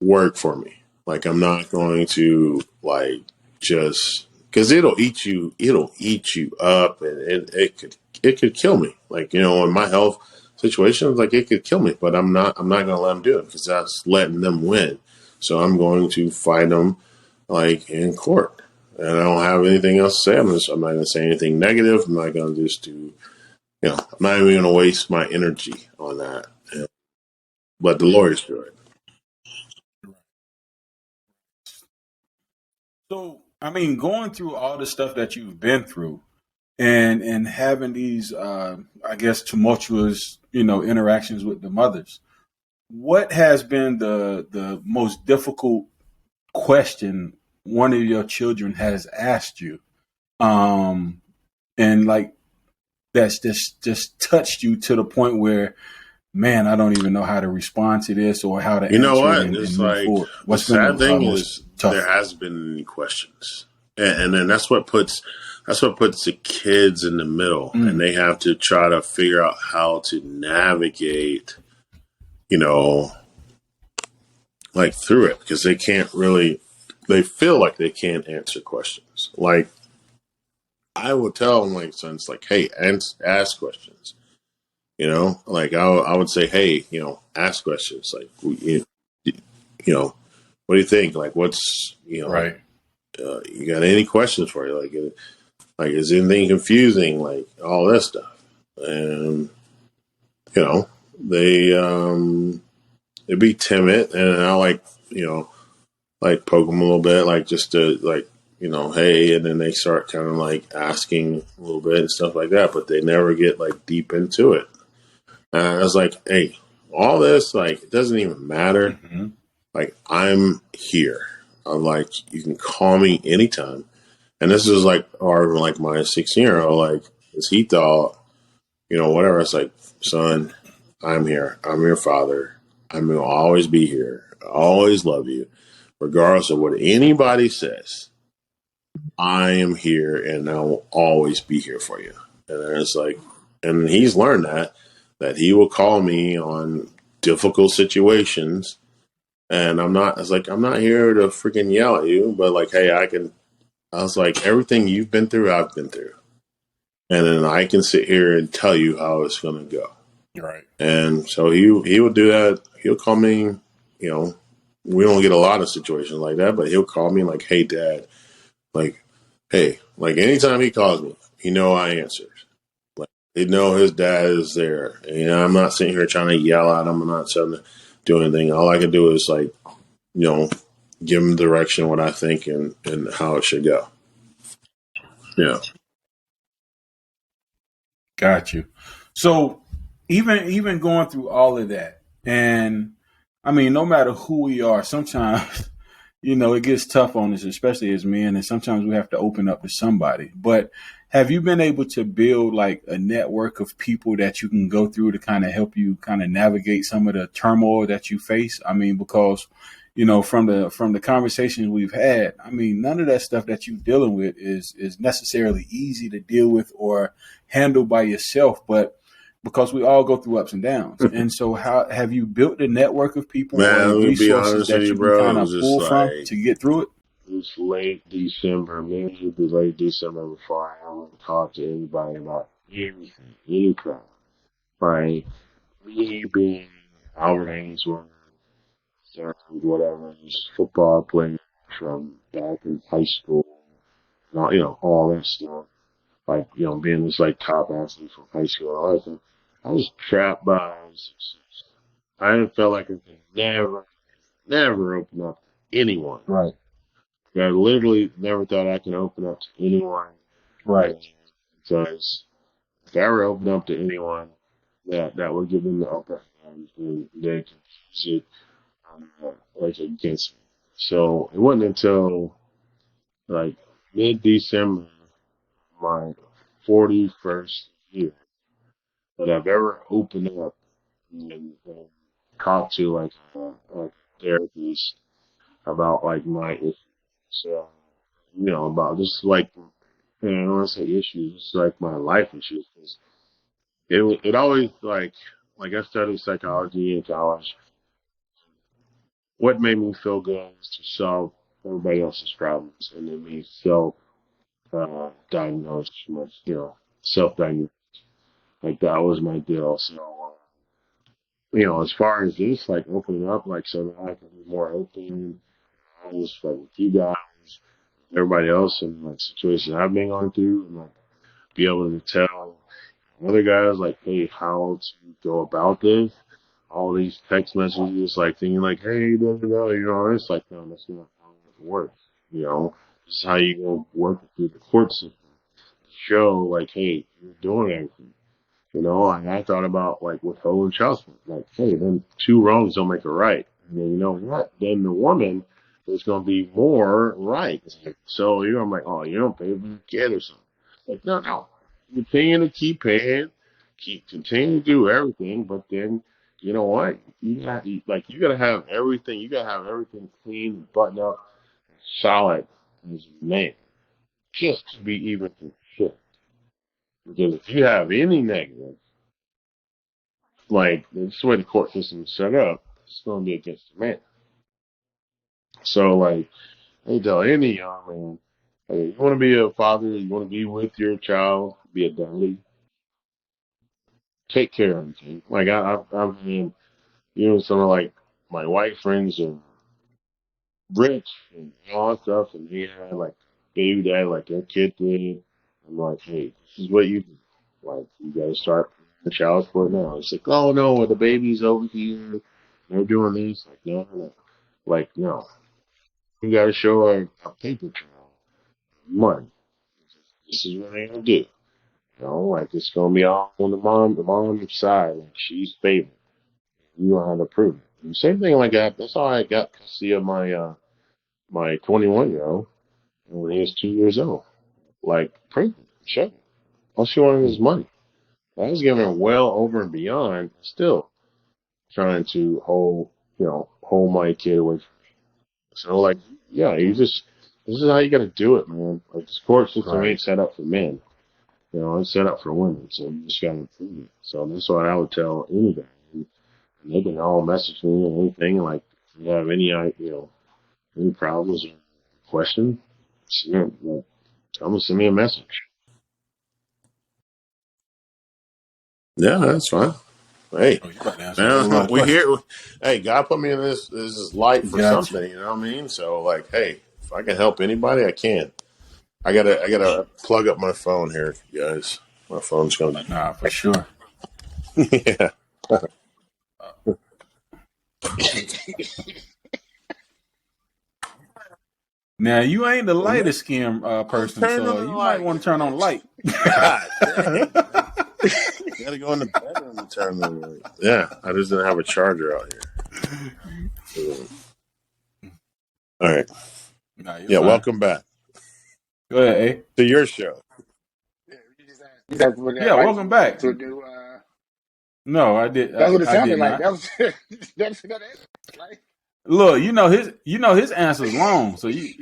work for me. Like I'm not going to like just because it'll eat you up, and it could kill me. Like in my health situations, like it could kill me. But I'm not gonna let them do it because that's letting them win. So I'm going to fight them like in court, and I don't have anything else to say. I'm not gonna say anything negative. I'm not gonna just do. I'm not even gonna waste my energy on that. Let the lawyers do it. So, I mean, going through all the stuff that you've been through, and having these, I guess, tumultuous, interactions with the mothers. What has been the most difficult question one of your children has asked you, and like that's just touched you to the point where, man, I don't even know how to respond to this or how to You know answer it what? and It's move like forward? the What's been sad the thing most is there tough? hasn't been any questions, and then that's what puts the kids in the middle, and they have to try to figure out how to navigate, like through it because they can't really. They feel like they can't answer questions. Like I would tell my sons, like, hey, ask questions. Like I would say, hey, ask questions. Like, what do you think? Like, what's, Right. you got any questions for you? Like, is anything confusing? Like, all that stuff. And, they, they'd be timid, and I like poke them a little bit, like just to like, hey, and then they start kind of like asking a little bit and stuff like that, but they never get like deep into it. And I was like, hey, all this, like, it doesn't even matter. Mm-hmm. Like, I'm here. I'm like, you can call me anytime. And this is like, or like my 16-year-old, like, as he thought, whatever. It's like, son, I'm here. I'm your father. I'm going to always be here. I always love you, regardless of what anybody says. I am here, and I will always be here for you. And it's like, and he's learned that he will call me on difficult situations, and I'm not. It's like, I'm not here to freaking yell at you, but like, hey, I can. I was like, everything you've been through, I've been through, and then I can sit here and tell you how it's going to go. Right. And so he will do that. He'll call me. We don't get a lot of situations like that, but he'll call me like, hey, Dad, like, hey, like anytime he calls me, I answer. Like, they know his dad is there. And I'm not sitting here trying to yell at him. I'm not trying to do anything. All I can do is like, give him direction, what I think, and how it should go. Yeah. Got you. So even going through all of that, and I mean, no matter who we are, sometimes it gets tough on us, especially as men, and sometimes we have to open up to somebody. But have you been able to build like a network of people that you can go through to kind of help you kind of navigate some of the turmoil that you face? I mean, because from the conversations we've had, I mean, none of that stuff that you're dealing with is necessarily easy to deal with or handle by yourself, but because we all go through ups and downs. And so how have you built a network of people or Man, the let me be resources honest with that you, you can bro. It kind was of just pull from like, to get through it? it's late December, maybe the late December before I ever talked to anybody about anything, any crime. Like, me being Albert Haynesworth, whatever, just football player from back in high school, all that stuff. Like, being this like top athlete from high school, all that stuff. I was trapped by success. I didn't feel like I could never open up to anyone. Right. I literally never thought I could open up to anyone. Right. Because if I ever opened up to anyone, that would give them the upper hand, and they could use it like against me. So it wasn't until like mid-December, my 41st year, that I've ever opened up and talked to like a therapist about like my issues. So, about just like, I don't want to say issues, it's like my life issues. 'Cause it always like I studied psychology in college. What made me feel good was to solve everybody else's problems, and then me diagnose, self-diagnose. Like, that was my deal. So, as far as this, like, opening up, like, so that I can be more open, just like with you guys, everybody else, and like situations I've been going through, and like be able to tell other guys, like, hey, how to go about this. All these text messages, like thinking, like, hey, blah, blah, blah, it's like, no, that's not how it works. This is how you go work through the court system. Show, like, hey, you're doing everything. And I thought about like withholding child support. Like, hey, then two wrongs don't make a right. And then, you know what? Then the woman is going to be more right. So I'm like, oh, you don't pay for the kid or something. Like, no. Continue to keep paying, continue to do everything, but then you know what? You gotta have everything. You gotta have everything clean, buttoned up, solid as a man, just to be even to shit. Because if you have any negative, like, this is the way the court system is set up, it's gonna be against the man. So like, they tell any young man, You want to be a father, you want to be with your child, be a daddy, take care of them. Like I mean, some of like my white friends are rich and all that stuff, and he had like baby dad, like their kid did. I'm like, hey, this is what you do. Like, you got to start the child support now. It's like, oh no, well, the baby's over here. They're doing this. Like, no, no, no. Like, no. You got to show a paper trail, money. This is what they're gonna do. Like it's gonna be all on the mom's side. Like she's favored. You know how to prove it. And same thing like that. That's how I got custody of my 21-year-old when he was 2 years old. Like, prove it, show it. All she wanted was money. I was giving her well over and beyond, still trying to hold my kid away. So, like, yeah, this is how you got to do it, man. Like, the court system ain't set up for men. It's set up for women. So you just got to prove it. So that's what I would tell anybody. And they can all message me or anything. Like, if you have any problems or questions, tell them to send me a message. Yeah, that's fine. Hey, Oh, you about to answer a whole lot man, of we questions. here. Hey, God put me in this light for Gotcha. something. You know what I mean? So, like, hey, if I can help anybody, I can. I gotta plug up my phone here, guys. My phone's gonna. Nah, for sure. Yeah. Now you ain't the Well, lightest skin I'm person, turning so on the you might light. want to turn on the light. God dang, man. Gotta go in the bedroom and turn the light. Yeah, I just didn't have a charger out here. All right. Nah, you're Yeah, fine. welcome back Go ahead, A. to your show. Yeah, you just asked. You guys what Yeah, advice welcome would you give back. to a new? No, I did. That's what it I did sounded like. not. That was that's that answer. Like Look, his answer's long, so he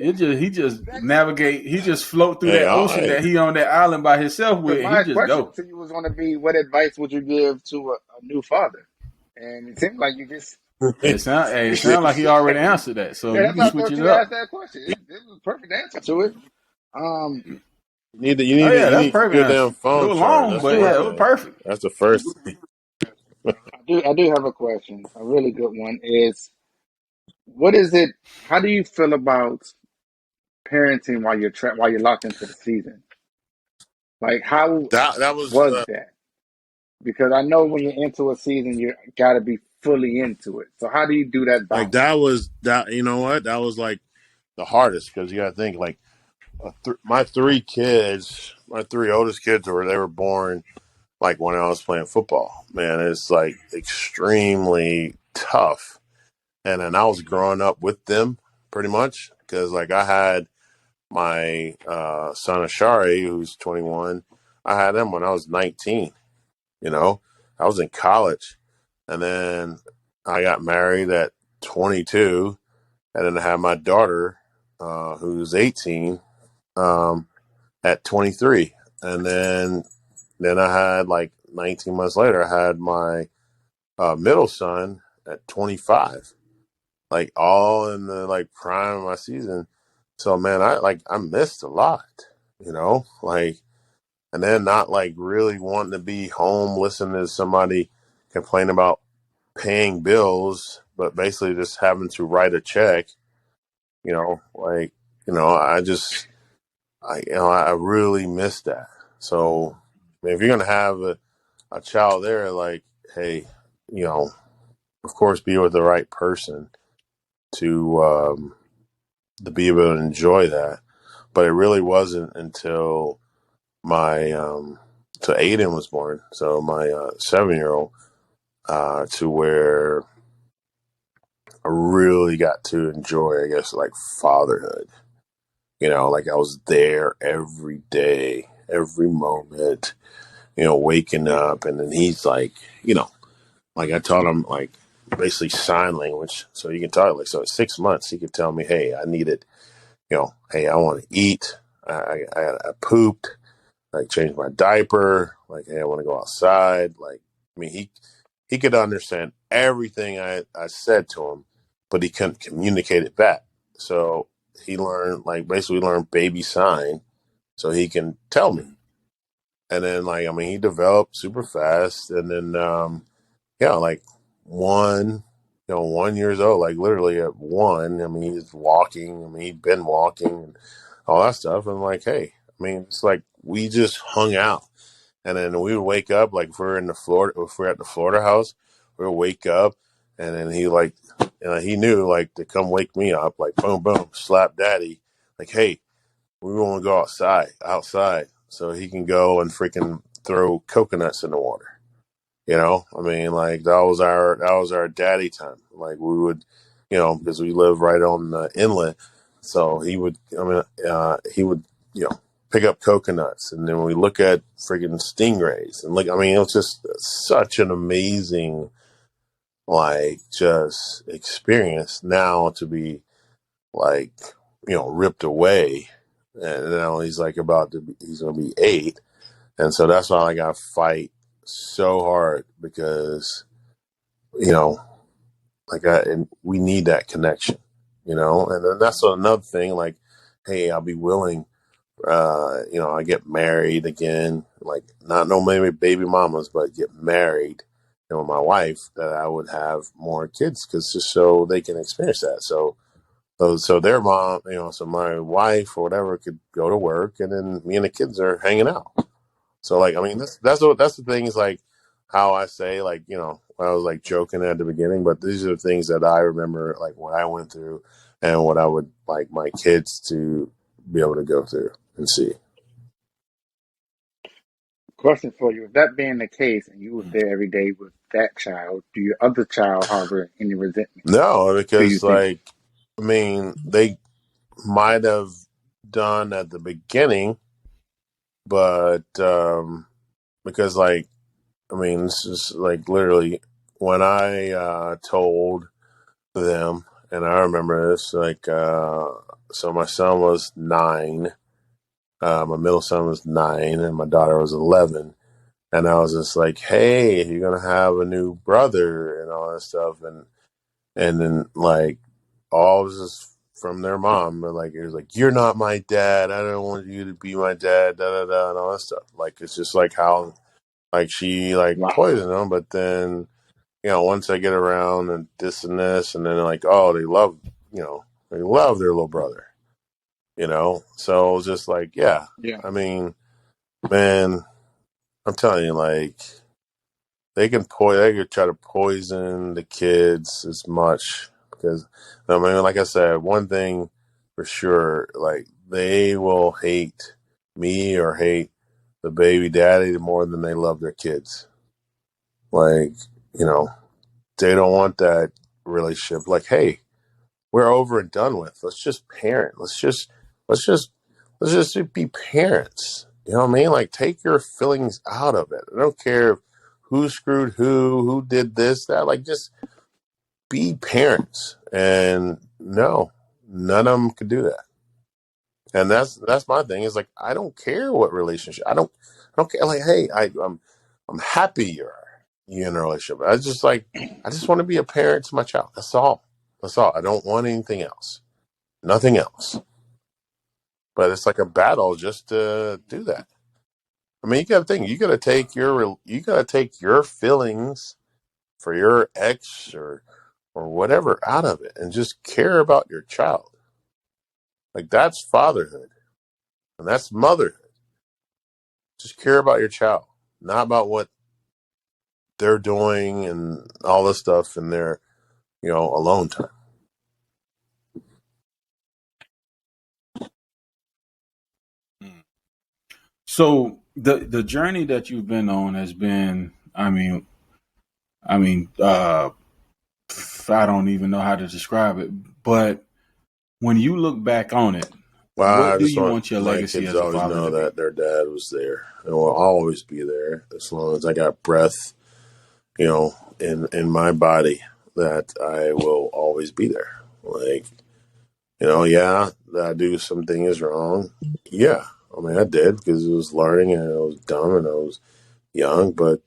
just navigate. He just float through Hey, that ocean that he on that island by himself because with. And he my just question go. to you was going to be, what advice would you give to a new father? And it seemed like you just. It sound like he already answered that, so Yeah, you that's can why I switch thought it you asked up. that question. It was a perfect answer to it. Um, Oh yeah, you that's a need to get perfect your answer. damn It phone was charged. long, That's but one yeah, it was thing. perfect. That's the first thing. I do have a question. A really good one is, what is it? How do you feel about parenting while while you're locked into the season? Like, how That was was that? Because I know when you're into a season, you got to be fully into it. So how do you do that like balance? that. You know what? That was like the hardest because you got to think like my three kids, my three oldest kids they were born like when I was playing football. Man, it's like extremely tough. And then I was growing up with them pretty much because like I had my son Ashari, who's 21. I had him when I was 19. You know, I was in college, and then I got married at 22, and then I had my daughter, who's 18, um, at 23, and then I had like 19 months later, I had my middle son at 25, like all in the like prime of my season. So man, I missed a lot, like, and then not like really wanting to be home listening to somebody complain about paying bills, but basically just having to write a check, like, I just, I really miss that. So, I mean, if you're going to have a child there, like, hey, of course, be with the right person to, to be able to enjoy that. But it really wasn't until my, so Aiden was born. So my 7-year-old, to where I really got to enjoy, I guess, like fatherhood. Like I was there every day, every moment, waking up. And then he's like, like I taught him like basically sign language. So you can talk like, so at 6 months, he could tell me, hey, I needed, hey, I want to eat. I pooped, like changed my diaper. Like, hey, I want to go outside. Like, I mean, he could understand everything I said to him, but he couldn't communicate it back. So he learned like basically learned baby sign so he can tell me. And then like I mean he developed super fast, and then yeah, like 1 years old, like literally at 1. I mean he's walking. I mean he'd been walking and all that stuff. And like, hey, I mean it's like we just hung out. And then we would wake up, like if we're at the Florida house, we would wake up, and then he like, he knew like to come wake me up, like boom, boom, slap daddy, like, hey, we want to go outside, so he can go and freaking throw coconuts in the water. I mean, like that was our daddy time. Like we would, because we live right on the inlet, so he would, pick up coconuts, and then we look at freaking stingrays, and I mean, it was just such an amazing, like, just experience now to be like, ripped away, and now he's like he's gonna be 8, and so that's why I got to fight so hard because, and we need that connection, and then that's another thing. Like, hey, I'll be willing. I get married again, like not no maybe baby mamas, but get married, with my wife, that I would have more kids because just so they can experience that. So their mom, so my wife or whatever could go to work, and then me and the kids are hanging out. So like, I mean, that's the thing is like how I say, like, I was like joking at the beginning, but these are the things that I remember, like what I went through and what I would like my kids to be able to go through and see. Question for you: if that being the case, and you was there every day with that child, do your other child harbor any resentment? No, Do you because think? like, I mean, they might have done at the beginning, but because like, I mean, this is like literally when I told them, and I remember this, like, so my son was 9, my middle son was 9, and my daughter was 11. And I was just like, hey, you're going to have a new brother and all that stuff. And then like, all was just from their mom. Like, it was like, you're not my dad. I don't want you to be my dad, da, da, da, and all that stuff. Like, it's just like how, like, she, like, Wow. poisoned them. But then, once I get around and this, and then like, oh, they love their little brother, So it was just like, yeah, Yeah. I mean, man, I'm telling you, like, they could try to poison the kids as much because, I mean, like I said, one thing for sure, like, they will hate me or hate the baby daddy more than they love their kids. Like, they don't want that relationship. Like, hey, we're over and done with. Let's just parent. Let's just be parents. You know what I mean? Like, take your feelings out of it. I don't care who screwed who did this, that. Like, just be parents. And no, none of them could do that. And that's my thing. Is like, I don't care what relationship. I don't care. Like, hey, I'm happy you're in a relationship. I just want to be a parent to my child. That's all. That's all. I don't want anything else. Nothing else. But it's like a battle just to do that. I mean, you got to think. You got to take your feelings for your ex or whatever out of it, and just care about your child. Like, that's fatherhood, and that's motherhood. Just care about your child, not about what they're doing and all this stuff in their alone time. So the journey that you've been on has been, I mean, I don't even know how to describe it, but when you look back on it, Well, what I do just you want want your my legacy kids as to a always father know to be? that their dad was there and will always be there as long as I got breath, in my body. That I will always be there. Like, yeah, that I do some things wrong. Yeah, I mean, I did because it was learning and I was dumb and I was young. But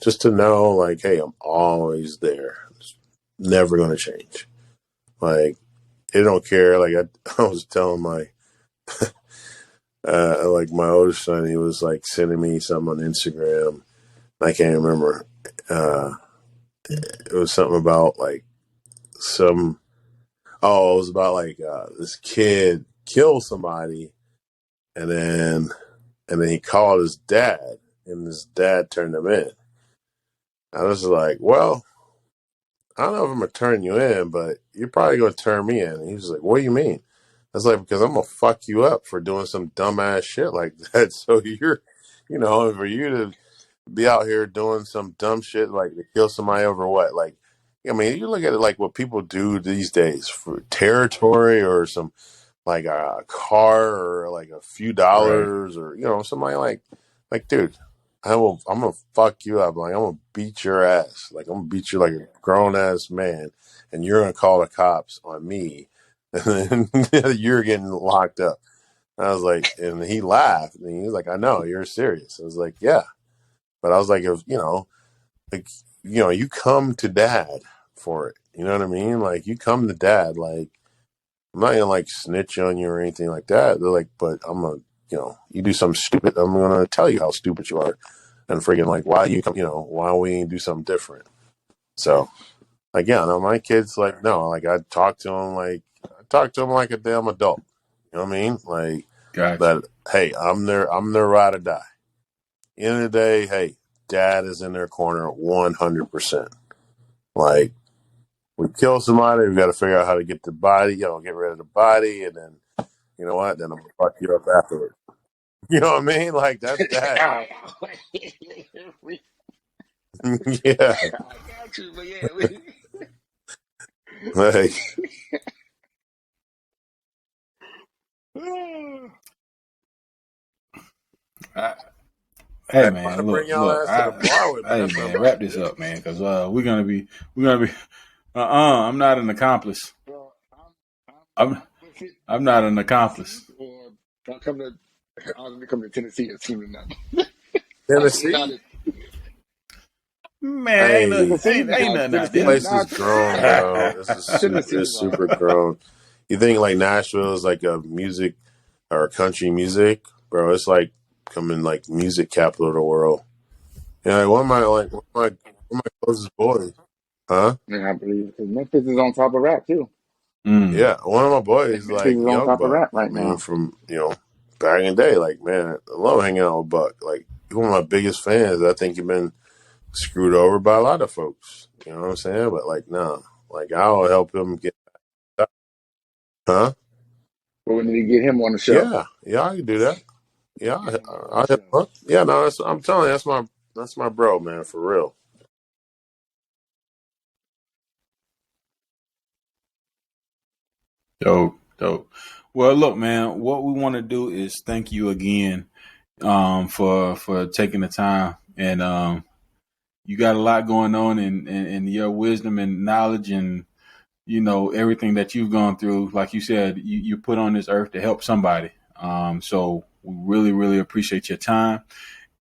just to know, like, hey, I'm always there. It's never going to change. Like, it don't care. Like I was telling my like my oldest son, he was like sending me something on Instagram. I can't remember. It was something about like some. Oh, it was about like this kid killed somebody, and then he called his dad, and his dad turned him in. I was like, well, I don't know if I'm gonna turn you in, but you're probably gonna turn me in. And he was like, what do you mean? I was like, because I'm gonna fuck you up for doing some dumbass shit like that. So you're, for you to be out here doing some dumb shit like to kill somebody over what? Like, I mean, you look at it like what people do these days for territory or some like a car or like a few dollars or somebody like dude, I'm gonna fuck you up. Like I'm gonna beat your ass. Like I'm gonna beat you like a grown ass man, and you're gonna call the cops on me, and then you're getting locked up. I was like, and he laughed, and he was like, I know you're serious. I was like, yeah. But I was like, if like, you come to dad for it. You know what I mean? Like, you come to dad. Like, I'm not gonna like snitch on you or anything like that. They're like, but I'm gonna, you do something stupid, I'm gonna tell you how stupid you are, and freaking like, why you come, why don't we do something different? So, like, yeah, no, my kids like, no, like I talk to them like a damn adult. You know what I mean? Like, Gotcha. that. Hey, I'm their ride or die. End of the day, hey, dad is in their corner 100%. Like, we kill somebody, we got to figure out how to get the body, get rid of the body, and then, you know what? Then I'm going to fuck you up afterwards. You know what I mean? Like, that's dad. Yeah. I got you, but yeah. Like, Hey I'm man, gonna bring look, y'all look. ass to the bar with me. Hey That's man, what wrap this up, man, because we're gonna be. I'm not an accomplice. I'm not an accomplice. I'll come to Tennessee as soon as Tennessee? Man, Hey, ain't nothing out this there. place is grown, bro. It's super grown. You think like Nashville is like a music or country music, bro? It's like becoming like music capital of the world. Yeah, like, one of my closest boys, huh? Yeah, I believe Memphis is on top of rap too. Yeah, one of my boys, Memphis like is on Young top of Buck. rap right I mean, now. from back in the day, like man, I love hanging out with Buck. Like he's one of my biggest fans. I think you've been screwed over by a lot of folks. You know what I'm saying? But like, no, like I'll help him get, huh? But we need to get him on the show. Yeah, I can do that. Yeah, Get him on I'll the help. show. Huh? Yeah, no, I'm telling you, that's my bro, man, for real. Dope. Well, look, man. What we want to do is thank you again, for taking the time, and you got a lot going on, and your wisdom and knowledge, and everything that you've gone through. Like you said, you put on this earth to help somebody. So we really, really appreciate your time.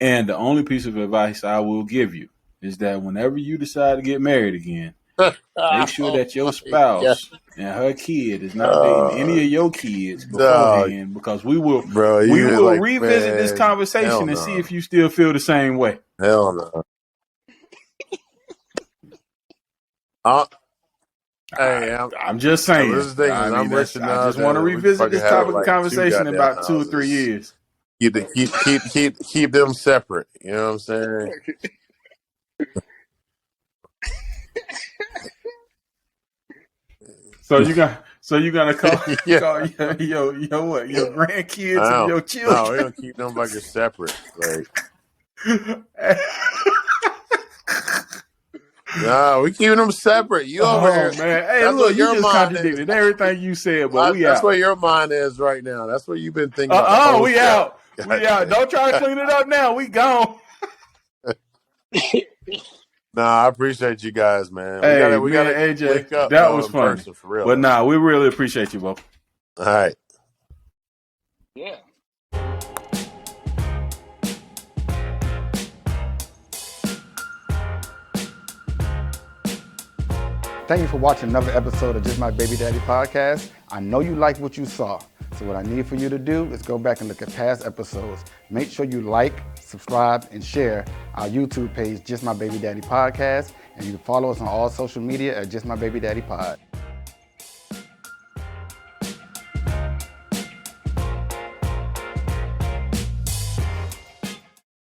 And the only piece of advice I will give you is that whenever you decide to get married again, make sure Oh that your my God. spouse and her kid is not dating any of your kids Dog, beforehand, because we will bro, you like, revisit this man, hell conversation and see no. if you still feel the same way. Hell no. Hey, I'm just this saying. is the thing is I mean, I'm rich I enough just want to that we can revisit fucking this have topic of like two conversation in goddamn about 2 or 3 houses. years. Keep them separate. You know what I'm saying? So you're gonna call Yeah. call your grandkids and No, your no, children. we're gonna keep them fucking separate. Like, no, we keeping them separate. You over Oh here? man, hey, That's look, what you your just mind is. contradicted everything you said, but we That's out. where your mind is right now. That's what you've been thinking about the whole We show. out. We out. Don't try to clean it up now. We gone. Nah, I appreciate you guys, man. Hey, We man, gotta AJ, link up that though was in funny. person for real But though. we really appreciate you, bro. All right. Yeah. Thank you for watching another episode of Just My Baby Daddy Podcast. I know you like what you saw. So what I need for you to do is go back and look at past episodes. Make sure you like, subscribe, and share our YouTube page, Just My Baby Daddy Podcast. And you can follow us on all social media at Just My Baby Daddy Pod.